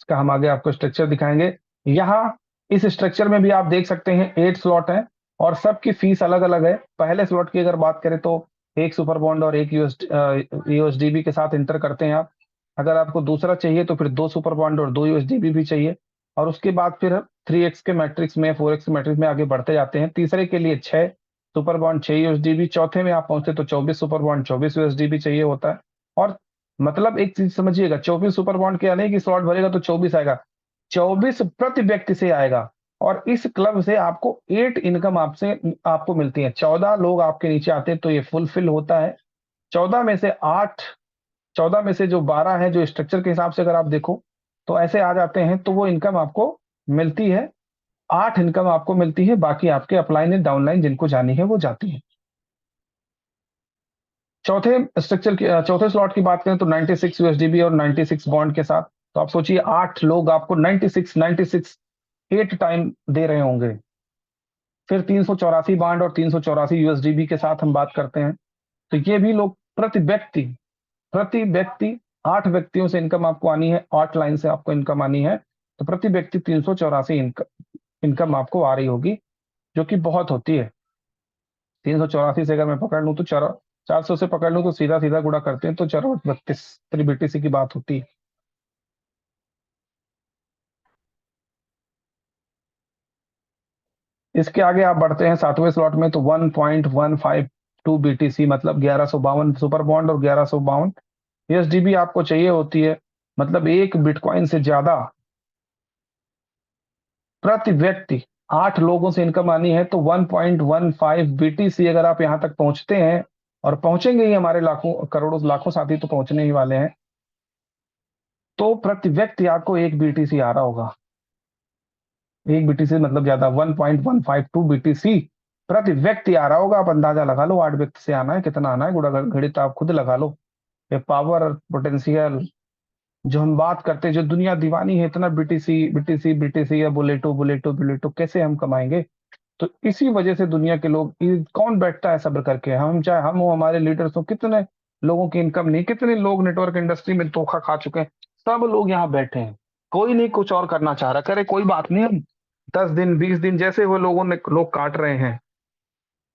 इसका हम आगे आपको स्ट्रक्चर दिखाएंगे। यहाँ इस स्ट्रक्चर में भी आप देख सकते हैं 8 स्लॉट हैं और सबकी फीस अलग अलग है। पहले स्लॉट की अगर बात करें तो एक सुपर बॉन्ड और एक यूएसडीबी के साथ इंटर करते हैं आप। अगर आपको दूसरा चाहिए तो फिर 2 सुपर बॉन्ड और 2 यूएसडीबी भी चाहिए, और उसके बाद फिर 3x के मैट्रिक्स में, 4x के मैट्रिक्स में आगे बढ़ते जाते हैं। तीसरे के लिए 6 सुपर बॉन्ड 6 यूएसडीबी, चौथे में आप पहुंचते तो 24 सुपर बॉन्ड 24 यूएसडीबी चाहिए होता है। और मतलब एक चीज समझिएगा, 24 सुपर बॉन्ड क्या नहीं कि स्लॉट भरेगा तो 24 आएगा, 24 प्रति व्यक्ति से आएगा। और इस क्लब से आपको 8 इनकम आपसे आपको मिलती है। 14 लोग आपके नीचे आते हैं तो ये फुलफिल होता है। 14 में से 8, 14 में से जो 12 है, जो स्ट्रक्चर के हिसाब से अगर आप देखो तो ऐसे आ जाते हैं, तो वो इनकम आपको मिलती है। 8 इनकम आपको मिलती है, बाकी आपके अपलाइन डाउनलाइन जिनको जानी है वो जाती है। चौथे स्लॉट की बात करें तो 96 यूएसडीबी और 96 बॉन्ड के साथ, तो आप सोचिए 8 लोग आपको 96 8 टाइम दे रहे होंगे। फिर 384 बॉन्ड और 384 यूएसडीबी के साथ हम बात करते हैं, तो ये भी लोग प्रति व्यक्ति 8 व्यक्तियों से इनकम आपको आनी है, 8 लाइन से आपको इनकम आनी है, तो प्रति व्यक्ति 384 इनकम आपको आ रही होगी, जो कि बहुत होती है। 384 से अगर मैं पकड़ लूं तो 400 से पकड़ लूं तो सीधा सीधा गुणा करते हैं तो 432 बीटीसी की बात होती है। इसके आगे आप बढ़ते हैं 7वें स्लॉट में तो 1.152 बीटीसी, मतलब 1152 सुपर बॉन्ड और 1152 यूएसडीबी आपको चाहिए होती है। मतलब 1 बिटकॉइन से ज्यादा प्रति व्यक्ति 8 लोगों से इनकम आनी है तो 1.15 बीटीसी अगर आप यहां तक पहुंचते हैं, और पहुंचेंगे ही, हमारे लाखों करोड़ों लाखों साथी तो पहुंचने ही वाले हैं, तो प्रति व्यक्ति आपको 1 बीटीसी आ रहा होगा। 1 बीटीसी मतलब ज्यादा, 1.152 बीटीसी प्रति व्यक्ति आ रहा होगा। आप अंदाजा लगा लो 8 व्यक्ति से आना है, कितना आना है, गुणा गणित आप खुद लगा लो। ये पावर पोटेंशियल जो हम बात करते हैं, जो दुनिया दीवानी है, इतना बीटीसी बीटीसी बीटीसी या बुलेटो बुलेटो बुलेटो, कैसे हम कमाएंगे? तो इसी वजह से दुनिया के लोग, कौन बैठता है सब्र करके? हम, चाहे हम हो, हमारे लीडर्स हो, कितने लोगों की इनकम नहीं, कितने लोग नेटवर्क इंडस्ट्री में धोखा खा चुके हैं, सब लोग यहाँ बैठे हैं। कोई नहीं कुछ और करना चाह रहा, करे कोई बात नहीं, हम 10 दिन 20 दिन जैसे वो लोग काट रहे हैं,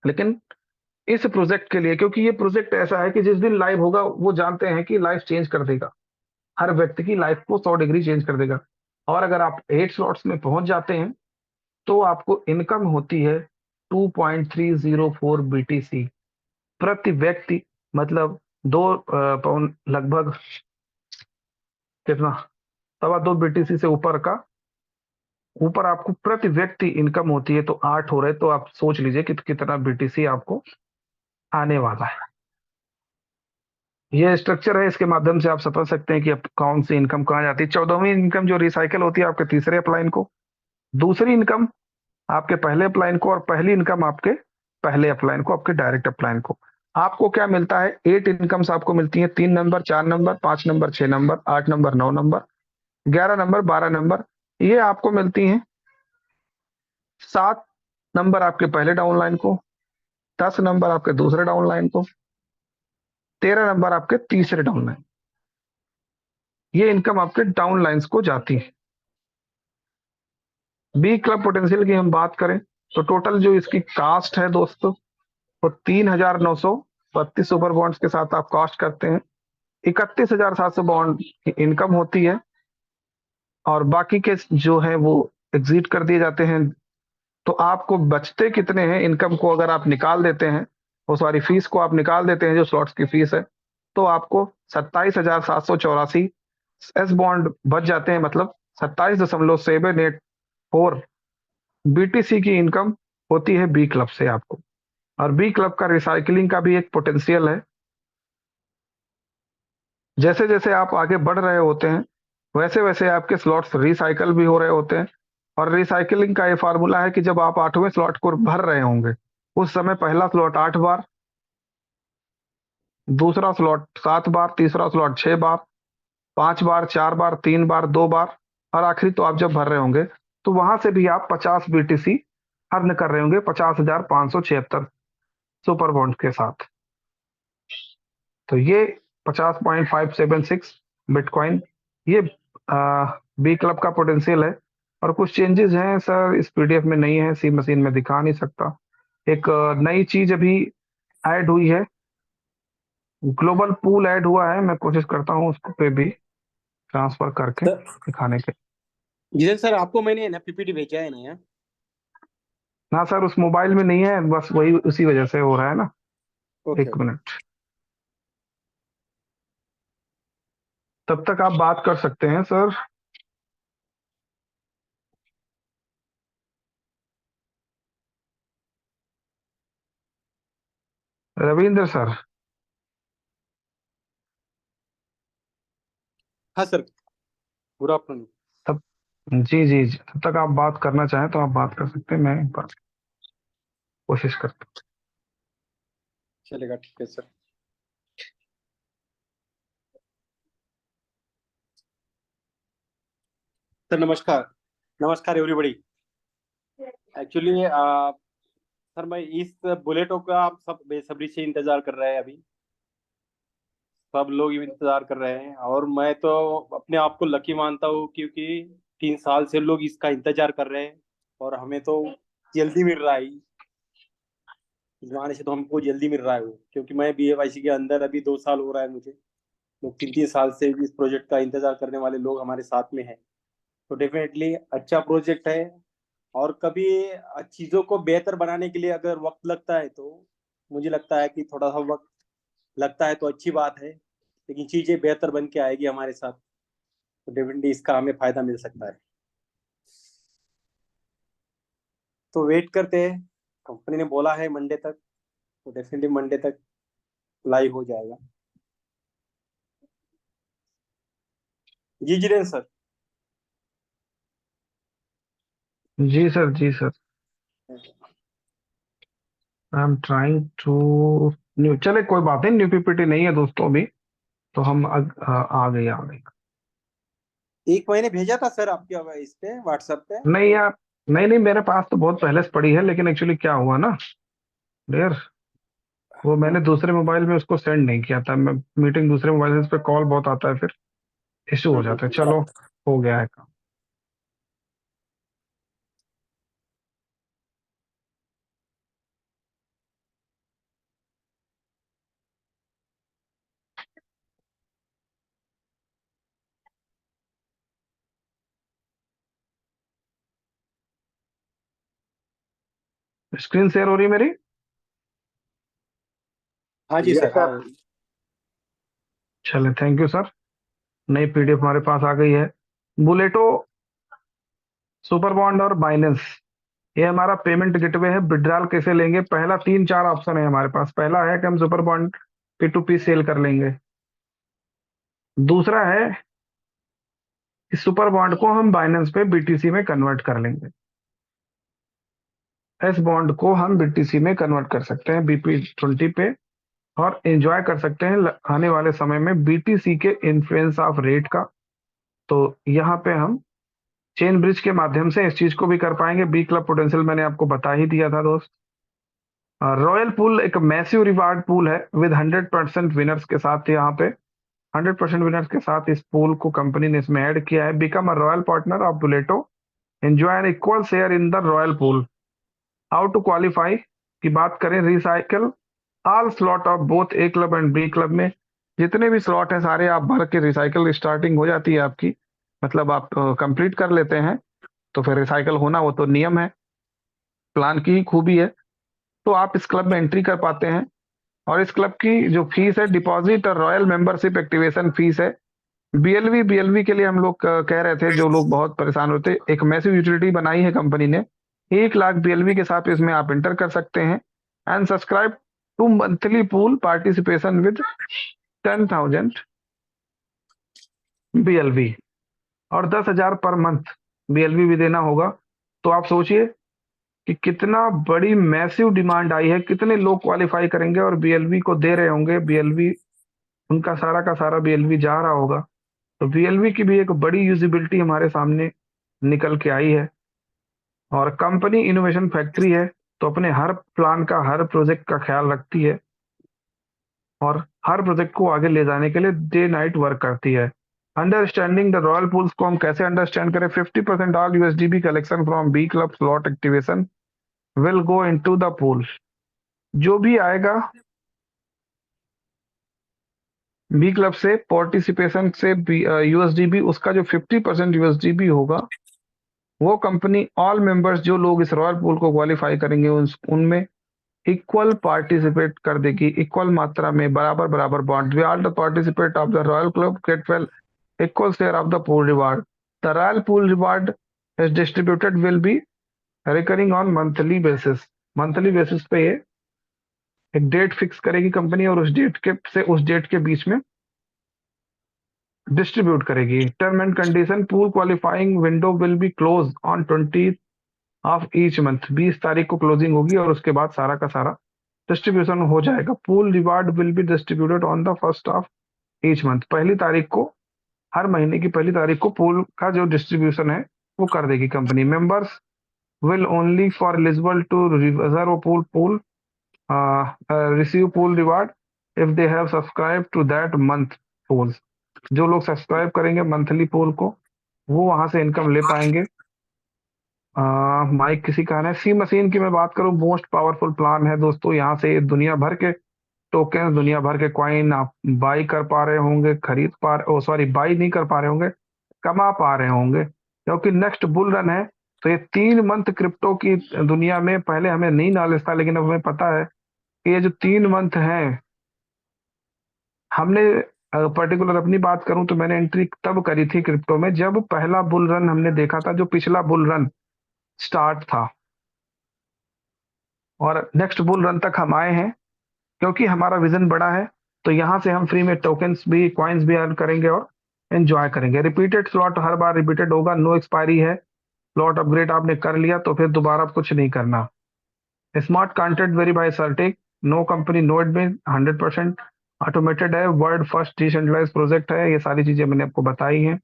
लेकिन इस प्रोजेक्ट के लिए, क्योंकि ये प्रोजेक्ट ऐसा है कि जिस दिन लाइव होगा वो जानते हैं कि लाइफ चेंज कर देगा, हर व्यक्ति की लाइफ को 100 डिग्री चेंज कर देगा। और अगर आप 8 स्लॉट्स में पहुंच जाते हैं तो आपको इनकम होती है 2.304 बीटीसी प्रति व्यक्ति, मतलब 2 पाउंड, लगभग कितना, 2.25 बीटीसी से ऊपर का, ऊपर आपको प्रति व्यक्ति इनकम होती है। तो 8 हो रहे, तो आप सोच लीजिए कि कितना बीटीसी आपको आने वाला है। ये स्ट्रक्चर है, इसके माध्यम से आप समझ सकते हैं कि अब कौन सी इनकम कहाँ जाती है। 14वीं इनकम जो रिसाइकल होती है आपके तीसरे अपलाइन को, दूसरी इनकम आपके पहले अपलाइन को, और पहली इनकम आपके पहले अपलाइन को, आपके डायरेक्ट अपलाइन को। आपको क्या मिलता है? 8 इनकम्स आपको मिलती हैं, 3 number, 4 number, 5 number, 6 number, 8 number, 9 number, 11 number, 12 number. ये आपको मिलती हैं। 7 नंबर आपके पहले डाउनलाइन को, 10 नंबर आपके दूसरे डाउनलाइन को, 13 नंबर आपके तीसरे डाउनलाइन। ये इनकम आपके डाउनलाइंस को जाती है। बी क्लब पोटेंशियल की हम बात करें तो टोटल जो इसकी कास्ट है दोस्तों, वो 3,932 सुपर बॉन्ड्स के साथ आप कास्ट करते हैं। 31,700 बॉन्ड की इनकम होती है, और बाकी के जो है वो एग्जिट कर दिए जाते हैं। तो आपको बचते कितने हैं? इनकम को अगर आप निकाल देते हैं, वो सारी फीस को आप निकाल देते हैं, जो स्लॉट्स की फीस है, तो आपको 27,784 एस बॉन्ड बच जाते हैं, मतलब 27.784 बीटीसी की इनकम होती है बी क्लब से आपको। और बी क्लब का रिसाइकलिंग का भी एक पोटेंशियल है। जैसे जैसे आप आगे बढ़ रहे होते हैं, वैसे वैसे आपके स्लॉट्स रिसाइकल भी हो रहे होते हैं। और रिसाइकलिंग का ये फार्मूला है कि जब आप 8वें स्लॉट को भर रहे होंगे, उस समय पहला स्लॉट 8 बार, दूसरा स्लॉट 7 बार, तीसरा स्लॉट 6 बार, 5 बार, 4 बार, 3 बार, 2 बार, और आखिरी तो आप जब भर रहे होंगे, तो वहां से भी आप 50 बीटीसी अर्न कर रहे होंगे, 50,576 सुपर बॉन्ड के साथ। तो ये 50.576 बिटकॉइन, ये बी क्लब का पोटेंशियल है। और कुछ चेंजेस हैं सर, इस पीडीएफ में नहीं है, सी मशीन में दिखा नहीं सकता। एक नई चीज अभी ऐड हुई है, ग्लोबल पूल ऐड हुआ है। मैं कोशिश करता हूँ उसको पे भी ट्रांसफर करके सर दिखाने के। जिधर सर आपको मैंने ना पीपीटी भेजा है ना यार। ना सर, उस मोबाइल में नहीं है, बस वही उसी वजह से हो रहा है ना। ओके 1 मिनट, तब तक आप बात कर सकते हैं सर। रविंद्र सर। हाँ सर, गुड आफ्टरनून। तब जी जी जी, तब तक आप बात करना चाहें तो आप बात कर सकते हैं, मैं एक बार कोशिश करता चलेगा, ठीक है सर। सर नमस्कार। नमस्कार एवरीबॉडी। एक्चुअली सर मैं इस बुलेटो का आप सब बेसब्री से इंतजार कर रहे हैं। अभी सब लोग इंतजार कर रहे हैं, और मैं तो अपने आप को लकी मानता हूँ, क्योंकि 3 साल से लोग इसका इंतजार कर रहे हैं, और हमें तो जल्दी मिल रहा है। इस बहाने से तो हमको जल्दी मिल रहा है वो, क्योंकि मैं BAYC के अंदर अभी 2 साल हो रहा है मुझे। लोग 3-3 साल से इस प्रोजेक्ट का इंतजार करने वाले लोग हमारे साथ में हैं। तो डेफिनेटली अच्छा प्रोजेक्ट है। और कभी चीज़ों को बेहतर बनाने के लिए अगर वक्त लगता है, तो मुझे लगता है कि थोड़ा सा वक्त लगता है तो अच्छी बात है, लेकिन चीज़ें बेहतर बन के आएगी हमारे साथ, तो डेफिनेटली इसका हमें फायदा मिल सकता है। तो वेट करते हैं, कंपनी ने बोला है मंडे तक, तो डेफिनेटली मंडे तक लाइव हो जाएगा। जी जितेंद्र सर। जी सर, जी sir. I am trying to new, चले कोई बात नहीं, न्यू पीपीटी नहीं है दोस्तों अभी, तो हम आ गए, आ गए। एक महीने भेजा था सर आपके इस पे व्हाट्सएप पे। नहीं यार, नहीं नहीं, मेरे पास तो बहुत पहले से पड़ी है, लेकिन एक्चुअली क्या हुआ ना डियर, वो मैंने दूसरे मोबाइल में उसको सेंड नहीं किया था, मैं मीटिंग दूसरे मोबाइल से, इस पे कॉल बहुत आता है, फिर इशू हो जाता है। चलो, हो गया है काम। स्क्रीन शेयर हो रही है मेरी? हाँ जी यस सर, हाँ। सर। चले, थैंक यू सर। नई पीडीएफ हमारे पास आ गई है। बुलेटो, सुपर बॉन्ड और बाइनेंस, ये हमारा पेमेंट गेटवे है। विड्रॉल कैसे लेंगे? पहला 3-4 ऑप्शन है हमारे पास। पहला है कि हम सुपर बॉन्ड P2P सेल कर लेंगे। दूसरा है कि सुपर बॉन्ड को हम बाइनेंस पे BTC में कन्वर्ट कर लेंगे। एस बॉन्ड को हम BTC में कन्वर्ट कर सकते हैं BP20 पे, और एंजॉय कर सकते हैं आने वाले समय में BTC के इन्फ्लुएंस ऑफ रेट का। तो यहाँ पे हम चेन ब्रिज के माध्यम से इस चीज को भी कर पाएंगे। बी क्लब पोटेंशियल मैंने आपको बता ही दिया था दोस्त। रॉयल पूल एक मैसिव रिवार्ड पूल है विद 100% विनर्स के साथ। यहाँ पे 100% विनर्स के साथ इस पूल को कंपनी ने इसमें ऐड किया है। Become a royal partner of Bulleto, enjoy an equal share in the royal pool. How to qualify की बात करें, recycle all slot of both A club and B club में जितने भी स्लॉट हैं सारे आप भर के, रिसाइकल स्टार्टिंग हो जाती है आपकी, मतलब आप कंप्लीट कर लेते हैं तो फिर रिसाइकल होना वो तो नियम है, प्लान की ही खूबी है। तो आप इस क्लब में एंट्री कर पाते हैं। और इस क्लब की जो फीस है, डिपॉजिट और रॉयल मेंबरशिप एक्टिवेशन फीस है। बीएलवी के लिए हम लोग कह रहे थे, जो लोग बहुत परेशान होते, एक मैसिव यूटिलिटी बनाई है कंपनी ने। 1 लाख BLV के साथ इसमें आप एंटर कर सकते हैं and subscribe to monthly pool participation with 10,000 BLV और 10,000 पर मंथ BLV भी देना होगा। तो आप सोचिए कि कितना बड़ी मैसिव डिमांड आई है, कितने लोग क्वालिफाई करेंगे और BLV को दे रहे होंगे। BLV उनका सारा का सारा BLV जा रहा होगा। तो BLV की भी एक बड़ी यूजिबिलिटी हमारे सामने निकल के आई है। और कंपनी इनोवेशन फैक्ट्री है, तो अपने हर प्लान का, हर प्रोजेक्ट का ख्याल रखती है और हर प्रोजेक्ट को आगे ले जाने के लिए डे नाइट वर्क करती है। अंडरस्टैंडिंग द रॉयल पूल्स को हम कैसे अंडरस्टैंड करें? 50% all USDB collection from B club slot activation will go into the pool. जो भी आएगा बी क्लब से पार्टिसिपेशन से USDB, उसका जो 50% USDB होगा वो कंपनी ऑल मेंबर्स, जो लोग इस रॉयल पूल को क्वालिफाई करेंगे उनमें इक्वल पार्टिसिपेट कर देगी, इक्वल मात्रा में, बराबर बराबर bond. We all the participate of the royal club get well equal share of the pool reward. The royal pool reward is distributed will be recurring on monthly basis. Monthly basis पे ये एक date fix करेगी company और उस date के बीच में distribute करेगी। Term and condition, pool qualifying window will be close on 20 of each month. 20 तारीख को क्लोजिंग होगी और उसके बाद सारा का सारा डिस्ट्रीब्यूशन हो जाएगा। Pool reward will be distributed on the first of each month. पहली तारीख को, हर महीने की पहली तारीख को पूल का जो डिस्ट्रीब्यूशन है वो कर देगी company. Members will only for eligible to reserve pool receive pool reward if they have subscribe to that month pool. जो लोग सब्सक्राइब करेंगे मंथली पूल को, वो वहां से इनकम ले पाएंगे। माइक किसी का है। सी मशीन की मैं बात करूं, मोस्ट पावरफुल प्लान है दोस्तों। यहाँ से दुनिया भर के टोकन, दुनिया भर के कॉइन आप बाई कर पा रहे होंगे, खरीद पा रहे, ओ सॉरी, बाई नहीं कर पा रहे होंगे, कमा पा रहे होंगे, क्योंकि नेक्स्ट बुल रन है। तो ये 3 मंथ क्रिप्टो की दुनिया में, पहले हमें नहीं नॉलेज था, लेकिन अब हमें पता है कि ये जो 3 मंथ हैं, हमने पर्टिकुलर अपनी बात करूं तो मैंने एंट्री तब करी थी क्रिप्टो में जब पहला बुल रन हमने देखा था, जो पिछला बुल रन स्टार्ट था। और नेक्स्ट बुल रन तक हम आए हैं क्योंकि हमारा विजन बड़ा है। तो यहाँ से हम फ्री में टोकन्स भी, कॉइन्स भी अर्न करेंगे और एंजॉय करेंगे। रिपीटेड स्लॉट हर बार रिपीटेड होगा, नो एक्सपायरी है। स्लॉट अपग्रेड आपने कर लिया तो फिर दोबारा कुछ नहीं करना। Smart content very by CertiK, no company no admin, 100% automated है, वर्ल्ड फर्स्ट डिसेंट्रलाइज प्रोजेक्ट है। ये सारी चीजें मैंने आपको बताई हैं।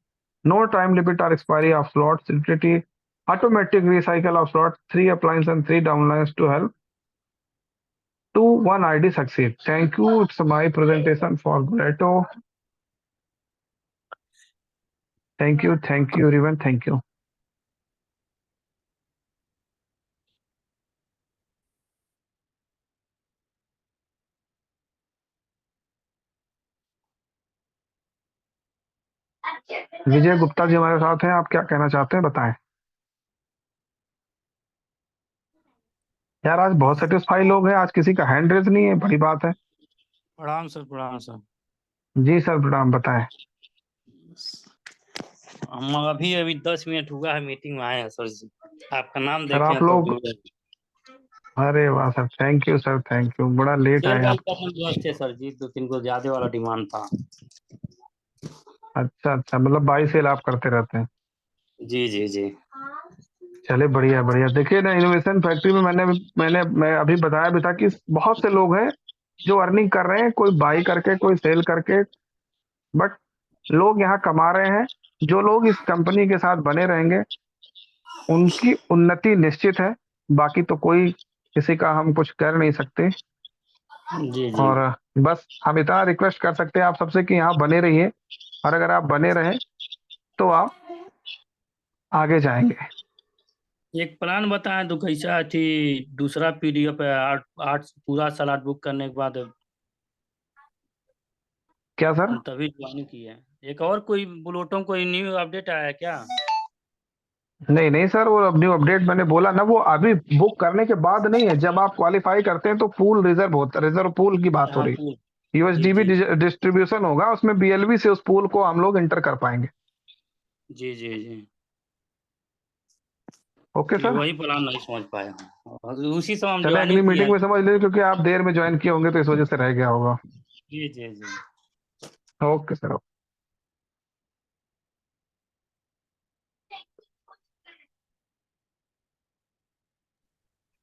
नो टाइम लिमिट और expiry of slot, security, automatic recycle of slot, 3 uplines and 3 downlines to help to one ID succeed. Thank you. It's my presentation for Greto. Thank you. Thank you, everyone. Thank you. विजय गुप्ता जी हमारे साथ हैं, आप क्या कहना चाहते हैं बताएं। यार आज बहुत सेटिस्फाई लोग हैं, आज किसी का हैंड रेज नहीं है, बड़ी बात है। प्रणाम सर, प्रणाम सर। जी सर प्रणाम, बताएं। हम अभी अभी 10 मिनट हुआ है मीटिंग में आए हैं सर जी, आपका नाम सर देखे आप हैं तो लोग, जुड़े। अरे वाह sir, thank you sir, thank you. बड़ा लेट शेयर आए बाई आप। करने व्यस्त थे सर जी, 2-3 को ज्यादा वाला डिमांड था। अच्छा अच्छा, मतलब बाई सेल आप करते रहते हैं। जी जी जी। चले बढ़िया बढ़िया। देखिए ना, इनोवेशन फैक्ट्री में मैं अभी बताया भी था कि बहुत से लोग हैं जो अर्निंग कर रहे हैं, कोई बाई करके कोई सेल करके, बट लोग यहाँ कमा रहे हैं। जो लोग इस कंपनी के साथ बने रहेंगे उनकी उन्नति निश्चित है। बाकी तो कोई किसी का हम कुछ कर नहीं सकते। जी जी। और बस हम इतना रिक्वेस्ट कर सकते हैं आप सबसे कि यहाँ बने रहिए, और अगर आप बने रहे तो आप आगे जाएंगे। एक प्लान बताएं तो कैसा थी, दूसरा पीडीएफ है, आठ आठ पूरा सलाद बुक करने के बाद क्या सर? हम तभी ज्वाइन किए। एक और कोई बुलेटों कोई न्यू अपडेट आया है क्या? नहीं नहीं सर, वो न्यू अपडेट मैंने बोला ना, वो अभी बुक करने के बाद नहीं है। जब आप क्वालिफाई करते हैं तो पूल रिजर्व होता है, रिजर्व पूल की बात हो हाँ रही पूल। है। जी यूएसडीबी जी डिस्ट्रीब्यूशन होगा, उसमें बीएलबी से उस पूल को हम लोग इंटर कर पाएंगे। जी जी जी। ओके ये सर। वही प्लान नहीं समझ पाए हम, और उसी समय हम चले अगली ज्वाइनिंग किए मीटिंग हैं। में समझ लीजिए, क्योंकि आप देर में ज्वाइन किए होंगे तो इस वजह से रह गया होगा। जी जी जी। Okay sir.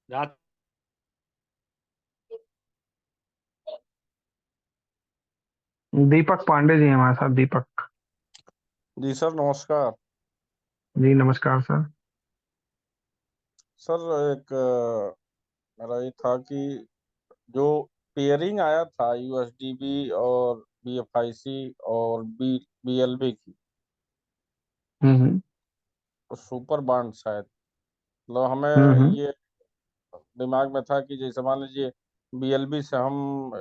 रात। दीपक पांडे जी हैं हमारे साथ। दीपक जी सर नमस्कार। जी नमस्कार सर। सर एक मेरा ये था कि जो पेयरिंग आया था यूएसडीबी और बीएफआईसी और बीएलबी की, हम्म तो सुपर बॉन्ड शायद, मतलब हमें हम्म। ये दिमाग में था कि जैसे मान लीजिए बीएलबी से हम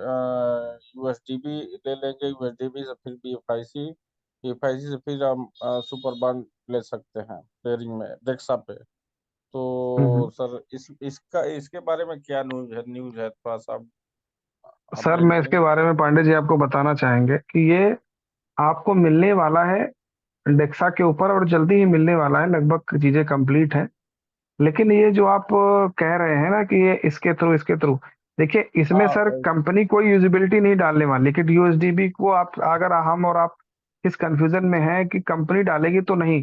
यूएसडीबी ले लेंगे, यूएसडीबी से फिर बीएफआईसी, बीएफआईसी से फिर हम सुपर बॉन्ड ले सकते हैं पेयरिंग में डेक्सा पे। हम्म। तो सर इसका इसके बारे में क्या न्यूज है थोड़ा सा सर अपडेट मैं इसके करेंगे। बारे में पांडे जी आपको बताना चाहेंगे कि ये आपको मिलने वाला है डेक्सा के ऊपर, और जल्दी ही मिलने वाला है। लगभग चीजें कंप्लीट हैं। लेकिन ये जो आप कह रहे हैं ना कि ये इसके थ्रू, देखिए इसमें हाँ सर वही। कंपनी कोई यूजिबिलिटी नहीं डालने वाली। लेकिन यूएसडीबी को आप, अगर हम और आप इस कंफ्यूजन में है कि कंपनी डालेगी तो नहीं,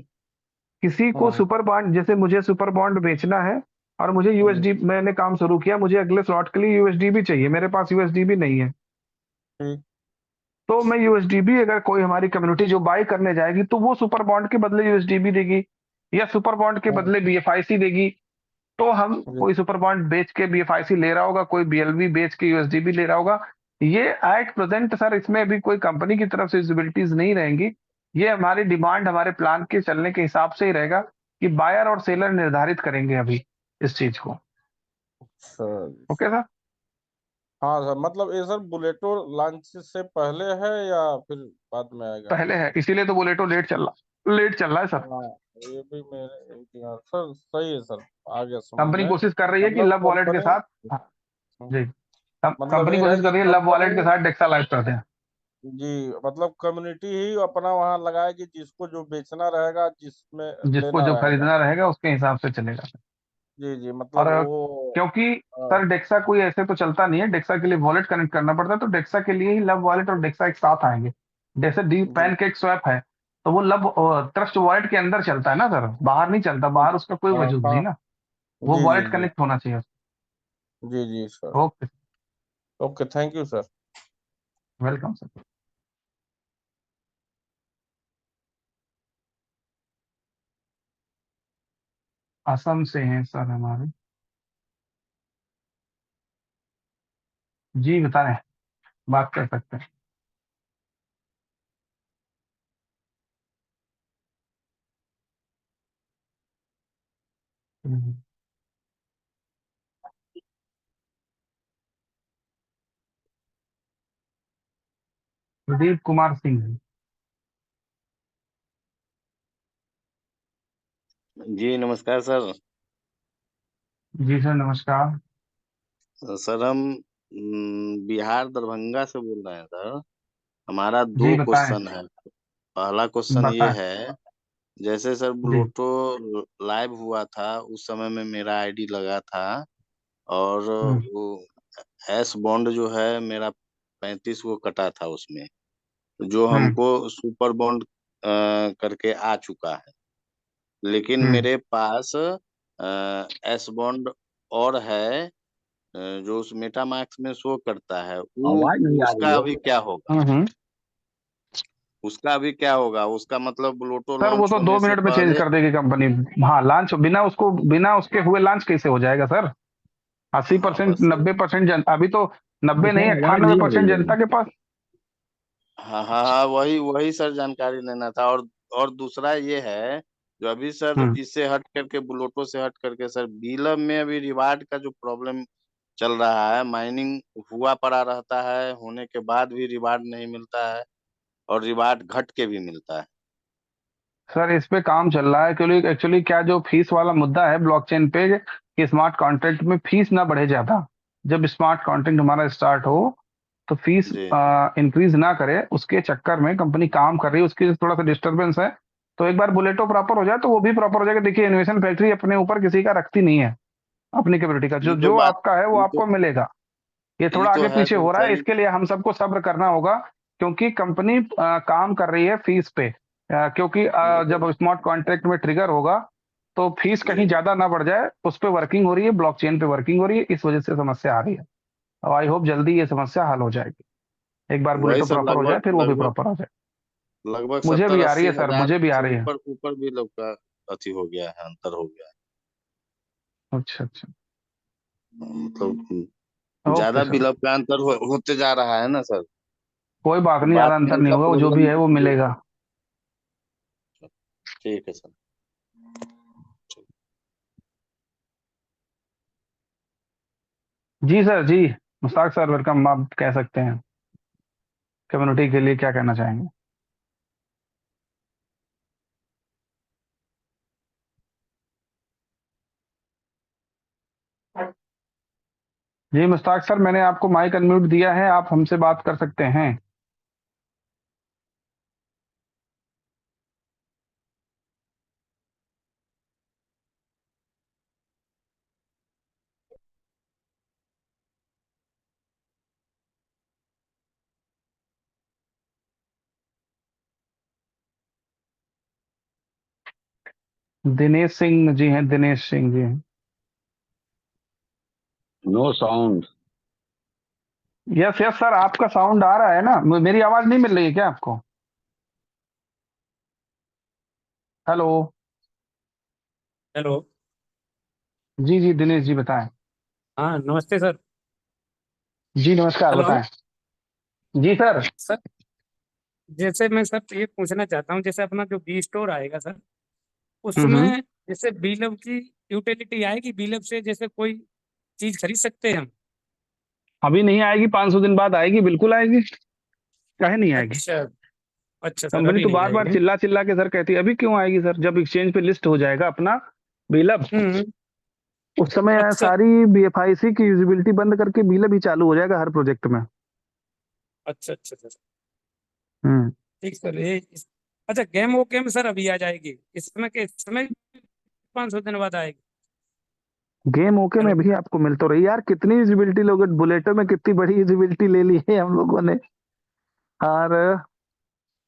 किसी को हम्म सुपर बॉन्ड, जैसे मुझे सुपर बॉन्ड बेचना है और मुझे जी यूएसडी, मैंने काम शुरू किया, मुझे अगले स्लॉट के लिए यूएसडीबी चाहिए, मेरे पास यूएसडीबी नहीं है, ठीक। तो मैं यूएसडीबी, अगर कोई हमारी कम्युनिटी जो बाई करने जाएगी तो वो सुपर बॉन्ड के बदले यूएसडीबी देगी या सुपर बॉन्ड के हाँ बदले बीएफआईसी देगी। तो हम, जी कोई सुपर बॉन्ड बेच के बीएफआईसी ले रहा होगा, कोई बीएलबी बेच के यूएसडीबी ले रहा होगा। ये एट प्रेजेंट सर इसमें अभी कोई कंपनी की तरफ से विजिबिलिटीज नहीं रहेंगी। ये हमारी डिमांड, हमारे प्लान के चलने के हिसाब से ही रहेगा कि बायर और सेलर निर्धारित करेंगे अभी इस चीज को। सर। Okay sir. हाँ सर, मतलब ये सर बुलेटो लॉन्च से पहले है या फिर बाद में आएगा। पहले है, इसीलिए तो बुलेटो लेट चल रहा है सर। हाँ ये भी मेरे इम्तिहान सर, सही है सर, आ गया समझ कंपनी में। कोशिश कर रही है कि मतलब लव वॉलेट के कंपनी, साथ, हाँ, जी, मतलब कंपनी ये है कोशिश कर कि रही है लव वॉलेट के कंपनी, साथ डेक्सा लाइव कर दें। जी, मतलब कम्युनिटी ही अपना वहाँ लगाएगी, जिसको जो बेचना रहेगा, जिसमें जिसको लेना जो रहेगा। खरीदना रहेगा उसके हिसाब से चलेगा। जी और मतलब वो क्योंकि सर डेक्सा कोई ऐसे तो चलता नहीं है, डेक्सा के लिए वॉलेट कनेक्ट करना पड़ता है, तो डेक्सा के लिए ही लव वॉलेट और डेक्सा एक साथ आएंगे। जैसे डी जी पैनकेक स्वैप है, तो वो लव ट्रस्ट वॉलेट के अंदर चलता है ना सर, बाहर नहीं चलता, बाहर उसका कोई हाँ वजूद नहीं हाँ ना। वो जी जी वॉलेट जी कनेक्ट होना चाहिए। जी जी sir. Okay, okay, thank you sir. Welcome sir. Assam से हैं सर हमारे। जी बताएं, बात कर सकते हैं। हम्म, प्रदीप कुमार सिंह। जी नमस्कार सर। जी सर नमस्कार। सर हम बिहार दरभंगा से बोल रहे हैं सर। हमारा जी दो बताएं, क्वेश्चन है। पहला क्वेश्चन ये बताएं। है, जैसे सर जी। ब्लूटो लाइव हुआ था उस समय में मेरा आईडी लगा था, और हम्म, वो एस बॉन्ड जो है मेरा 35 को कटा था उसमें, जो हम्म, हमको सुपर बॉन्ड करके आ चुका है। लेकिन हम्म। मेरे पास एस बॉन्ड और है, जो उस मेटामार्क्स में शो करता है, वो आवाज नहीं आ रही उसका है। अभी क्या होगा? हम्म। उसका अभी क्या होगा? उसका मतलब लोटो सर वो लॉन्च तो दो होने से मिनट में चेंज पहले। कर देगी कंपनी। हाँ लॉन्च बिना उसके हुए लॉन्च कैसे हो जाएगा सर? 80%, बस। 90% जनता अभी तो, 90 नहीं सर आवाज नहीं आ 98% रही है। जनता के पास। हाँ हाँ हाँ, वही वही सर जानकारी लेना था। और दूसरा ये है, जो अभी सर हम्म। इससे हट करके, बुलोटो से हट करके सर, बीलम में अभी रिवार्ड का जो प्रॉब्लम चल रहा है, माइनिंग हुआ पड़ा रहता है, होने के बाद भी रिवार्ड नहीं मिलता है, और रिवार्ड घट के भी मिलता है। सर इस पे काम चल रहा है, क्योंकि एक्चुअली क्या जो फीस वाला मुद्दा है ब्लॉकचेन पे, कि स्मार्ट कॉन्ट्रैक्ट में फीस ना बढ़े ज्यादा। जब स्मार्ट कॉन्ट्रैक्ट हमारा स्टार्ट हो तो फीस जी इंक्रीज ना करे, उसके चक्कर में कंपनी काम कर रही है, उसकी थोड़ा सा डिस्टरबेंस है। तो एक बार बुलेटो प्रॉपर हो जाए तो वो भी प्रॉपर हो जाएगा। देखिए इनोवेशन फैक्ट्री अपने ऊपर किसी का रखती नहीं है, अपनी कैपेबिलिटी का जो ये तो जो बात, आपका है वो ये तो आपको मिलेगा। ये ये थोड़ा तो आगे है पीछे सर हो रहा है, सही। इसके लिए हम सबको सब्र करना होगा। क्योंकि कंपनी काम कर रही है फीस पे, क्योंकि जब स्मार्ट कॉन्ट्रैक्ट में ट्रिगर होगा तो फीस कहीं जी ज्यादा ना बढ़ जाए, उस पे वर्किंग हो रही है, ब्लॉकचेन पे वर्किंग हो रही है, इस वजह से समस्या आ रही है। और आई होप जल्दी ये समस्या हल हो जाएगी, एक बार वही बुलेटो सर, प्रॉपर हो जाए लगभग फिर वो भी लगभग प्रॉपर हो जाए। लगभग मुझे सत्तर भी आ रही अस्सी है सर, हजार मुझे भी आ से रही है। ऊपर ऊपर भी लोग का अति हो गया है, अंतर हो गया अच्छा अच्छा। है। मतलब ओके ज्यादा सर। बिलब का अंतर होते जा रहा है ना सर। कोई बात तो नहीं, बात ज्यादा अंतर नहीं नहीं का होगा, वो जो भी प्रॉब्लम है वो ये है। मिलेगा। ठीक है सर। जी सर जी। मुश्ताक सर वेलकम, आप कह सकते हैं, कम्युनिटी के लिए क्या कहना चाहेंगे? जी मुश्ताक सर, मैंने आपको माइक अनम्यूट दिया है, आप हमसे बात कर सकते हैं। दिनेश सिंह जी हैं, दिनेश सिंह जी हैं। No sound. Yes yes sir, आपका साउंड आ रहा है ना, मेरी आवाज नहीं मिल रही है क्या आपको? हेलो। हेलो। जी जी दिनेश जी बताएं। हाँ नमस्ते सर। जी नमस्कार, हेलो बताएं। जी सर। सर, जैसे मैं सर ये पूछना चाहता हूँ, जैसे अपना जो बी स्टोर आएगा सर, हम्म। उसमें जैसे बीलब की यूटिलिटी आएगी, बीलब से जैसे कोई चीज खरीद सकते हैं हम? अभी नहीं आएगी, 500 दिन बाद आएगी, बिल्कुल आएगी, काहे नहीं आएगी? अच्छा। अच्छा सर, कंपनी अभी तो नहीं बार बार आएगी। चिल्ला चिल्ला के सर कहती है, अभी क्यों आएगी सर? जब एक्सचेंज पे लिस्ट हो जाएगा अपना बिलअप, हम्म। उस समय अच्छा सारी बीएफआईसी की यूजिबिलिटी बंद करके बिलअप ही चालू हो जाएगा हर प्रोजेक्ट में। अच्छा अच्छा सर। हम्म। ठीक सर, ये अच्छा, गेम सर अभी आ जाएगी इसमें के इसमें 500 दिन बाद आएगी? गेम ओके में हेलो भी आपको मिल तो रही यार, कितनी यूजिबिलिटी लोगे, बुलेटो में कितनी बड़ी यूजिबिलिटी ले ली है हम लोगों ने। और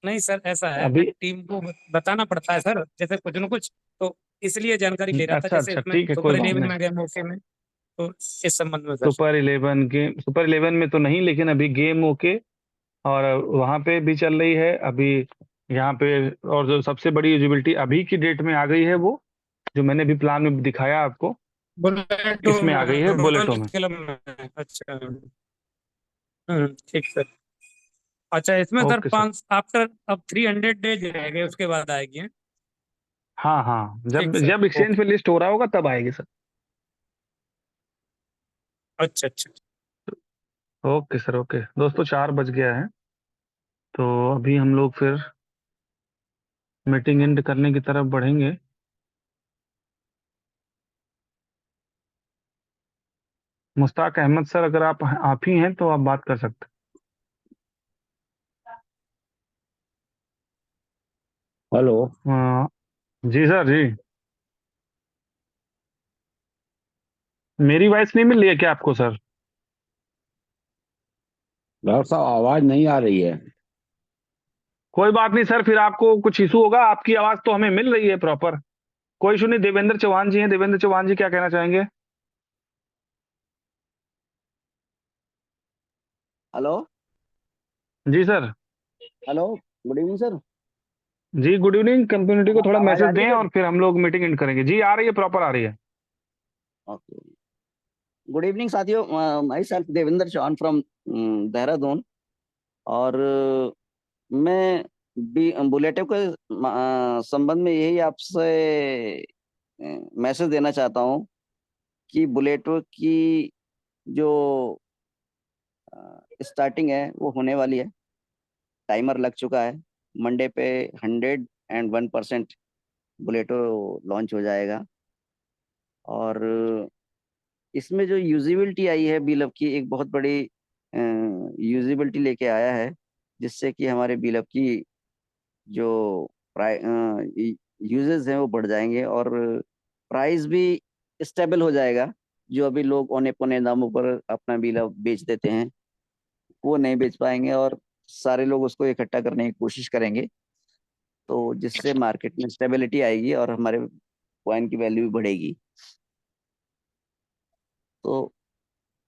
नहीं सर, ऐसा है अभी टीम को बताना पड़ता है सर, जैसे कुछ न कुछ, तो इसलिए जानकारी ले रहा था। अच्छा जैसे अच्छा इसमें ठीक है, कोई सुपर बात 11 नहीं। में गए मौके में, तो इस संबंध में सर। सुपर 11 में तो नहीं, लेकिन अभी गेम ओके और वहां पे भी चल रही है अभी यहाँ पे। और जो सबसे बड़ी यूजिबिलिटी अभी की डेट में आ गई है, वो जो मैंने भी प्लान में दिखाया आपको, बुलेटो इसमें आ गई है बुलेटो रोयल में। क्लब में, अच्छा। ठीक सर। अच्छा, इसमें सर ओके सर। 5 आफ्टर अब 300 डेज रह गए, उसके बाद आएगी हैं? हाँ हाँ, ठीक जब सर, जब एक्सचेंज ओके। पे लिस्ट हो रहा होगा तब आएगी सर। अच्छा अच्छा। ओके सर, ओके दोस्तों, 4 बज गया है, तो अभी हम लोग फिर मीटिंग एंड करने की तरफ बढ़ेंगे। मुश्ताक अहमद सर, अगर आप ही हैं तो आप बात कर सकते हेलो। हैं। जी सर जी। मेरी वॉइस नहीं मिल रही है क्या आपको सर? डॉक्टर साहब आवाज नहीं आ रही है। कोई बात नहीं सर, फिर आपको कुछ इशू होगा, आपकी आवाज तो हमें मिल रही है प्रॉपर। कोई इशू नहीं। देवेंद्र चौहान जी हैं, देवेंद्र चौहान जी क्या कहना चाहेंगे? हेलो। जी sir. Hello. Good evening sir. जी गुड इवनिंग। कम्युनिटी को हाँ, थोड़ा आवाज आ मैसेज रही दें है सर। और फिर हम लोग मीटिंग एंड करेंगे। जी आ रही है, प्रॉपर आ रही है। ओके। गुड इवनिंग साथियों, myself Devendra Chauhan from Dehradun. और मैं बुलेटिन के संबंध में यही आपसे मैसेज देना चाहता हूँ कि बुलेटो की जो स्टार्टिंग है वो होने वाली है। टाइमर लग चुका है। मंडे पे 101% बुलेटो लॉन्च हो जाएगा। और इसमें जो यूजिबिलिटी आई है बीलअप की, एक बहुत बड़ी यूजिबिलिटी लेके आया है, जिससे कि हमारे बीलअप की जो यूजेस हैं वो बढ़ जाएंगे और प्राइस भी स्टेबल हो जाएगा। जो अभी लोग औने पौने दामों पर अपना बीलअप बेच देते हैं, वो नहीं बेच पाएंगे और सारे लोग उसको इकट्ठा करने की कोशिश करेंगे, तो जिससे मार्केट में स्टेबिलिटी आएगी और हमारे कॉइन की वैल्यू भी बढ़ेगी। तो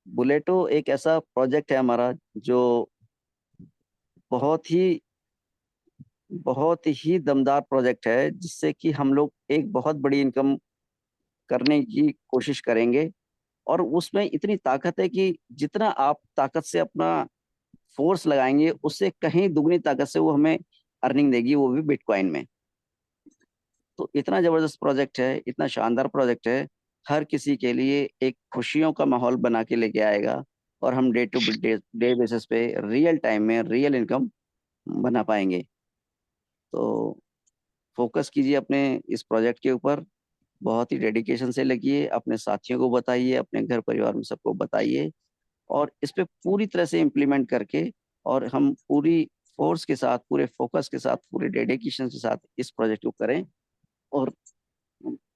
बुलेटो एक ऐसा प्रोजेक्ट है हमारा जो बहुत ही बहुत ही दमदार प्रोजेक्ट है, जिससे कि हम लोग एक बहुत बड़ी इनकम करने की कोशिश करेंगे। और उसमें इतनी ताकत है कि जितना आप ताकत से अपना फोर्स लगाएंगे, उससे कहीं दुगनी ताकत से वो हमें अर्निंग देगी, वो भी बिटकॉइन में। तो इतना जबरदस्त प्रोजेक्ट है, इतना शानदार प्रोजेक्ट है, हर किसी के लिए एक खुशियों का माहौल बना के लेके आएगा। और हम डे टू डे बेसिस पे रियल टाइम में रियल इनकम बना पाएंगे। तो फोकस कीजिए अपने इस प्रोजेक्ट के ऊपर, बहुत ही डेडिकेशन से लगिए, अपने साथियों को बताइए, अपने घर परिवार में सबको बताइए, और इस पे पूरी तरह से इम्प्लीमेंट करके, और हम पूरी फोर्स के साथ, पूरे फोकस के साथ, पूरे डेडिकेशन के साथ इस प्रोजेक्ट को करें और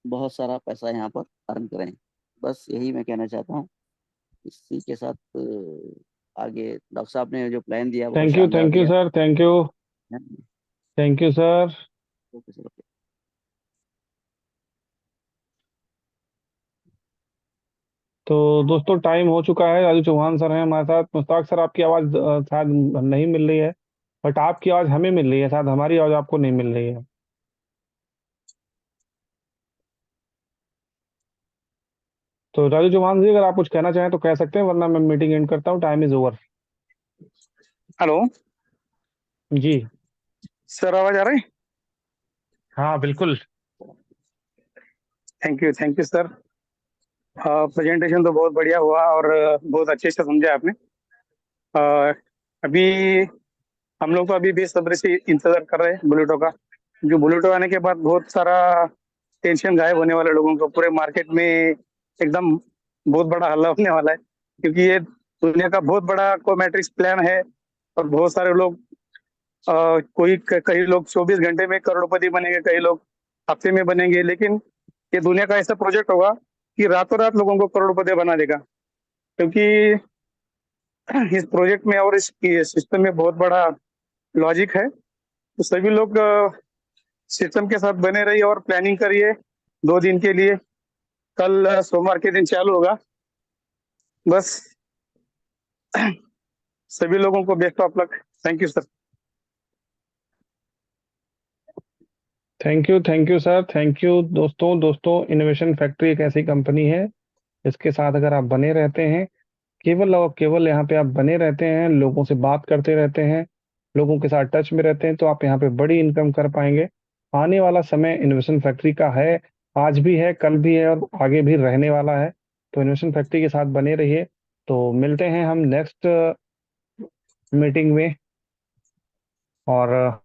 बहुत सारा पैसा यहाँ पर अर्न करें। बस यही मैं कहना चाहता हूँ। इसी के साथ आगे डॉक्टर साहब ने जो प्लान दिया बहुत शानदार थैंक यू दिया सर, थैंक यू। है। Thank you sir. Okay sir, okay. तो दोस्तों, टाइम हो चुका है। राजू चौहान सर हैं हमारे साथ। मुश्ताक सर, आपकी आवाज़ शायद नहीं मिल रही है, बट आपकी आवाज़ हमें मिल रही है, शायद हमारी आवाज़ आपको नहीं मिल रही है। तो राजू चौहान जी, अगर आप कुछ कहना चाहें तो कह सकते हैं, वरना मैं मीटिंग एंड करता हूँ, time is over. Hello ji. Sir, आवाज आ रही? हाँ बिल्कुल। Thank you sir. प्रेजेंटेशन तो बहुत बढ़िया हुआ और बहुत अच्छे से समझा आपने। अ, अभी हम लोग तो अभी बेसब्री से इंतजार कर रहे हैं बुलेटो का, क्योंकि बुलेटो आने के बाद बहुत सारा टेंशन गायब होने वाला है लोगों को। पूरे मार्केट में एकदम बहुत बड़ा हल्ला होने वाला है, क्योंकि ये दुनिया का बहुत बड़ा कोमेट्रिक्स प्लान है। और बहुत सारे लोग, कई लोग 24 घंटे में करोड़पति बनेंगे, कई लोग हफ्ते में बनेंगे, लेकिन ये दुनिया का ऐसा प्रोजेक्ट होगा कि रातों रात लोगों को करोड़पति बना देगा, क्योंकि इस प्रोजेक्ट में और इस सिस्टम में बहुत बड़ा लॉजिक है। तो सभी लोग सिस्टम के साथ बने रहिए और प्लानिंग करिए 2 दिन के लिए। कल सोमवार के दिन चालू होगा। बस सभी लोगों को best of luck. Thank you sir. Thank you sir, thank you. दोस्तों इनोवेशन फैक्ट्री एक ऐसी कंपनी है इसके साथ अगर आप बने रहते हैं, केवल और केवल यहाँ पे आप बने रहते हैं, लोगों से बात करते रहते हैं, लोगों के साथ टच में रहते हैं, तो आप यहाँ पे बड़ी इनकम कर पाएंगे। आने वाला समय इनोवेशन फैक्ट्री का है, आज भी है, कल भी है और आगे भी रहने वाला है। तो इनोवेशन फैक्ट्री के साथ बने रहिए। तो मिलते हैं हम नेक्स्ट मीटिंग में, और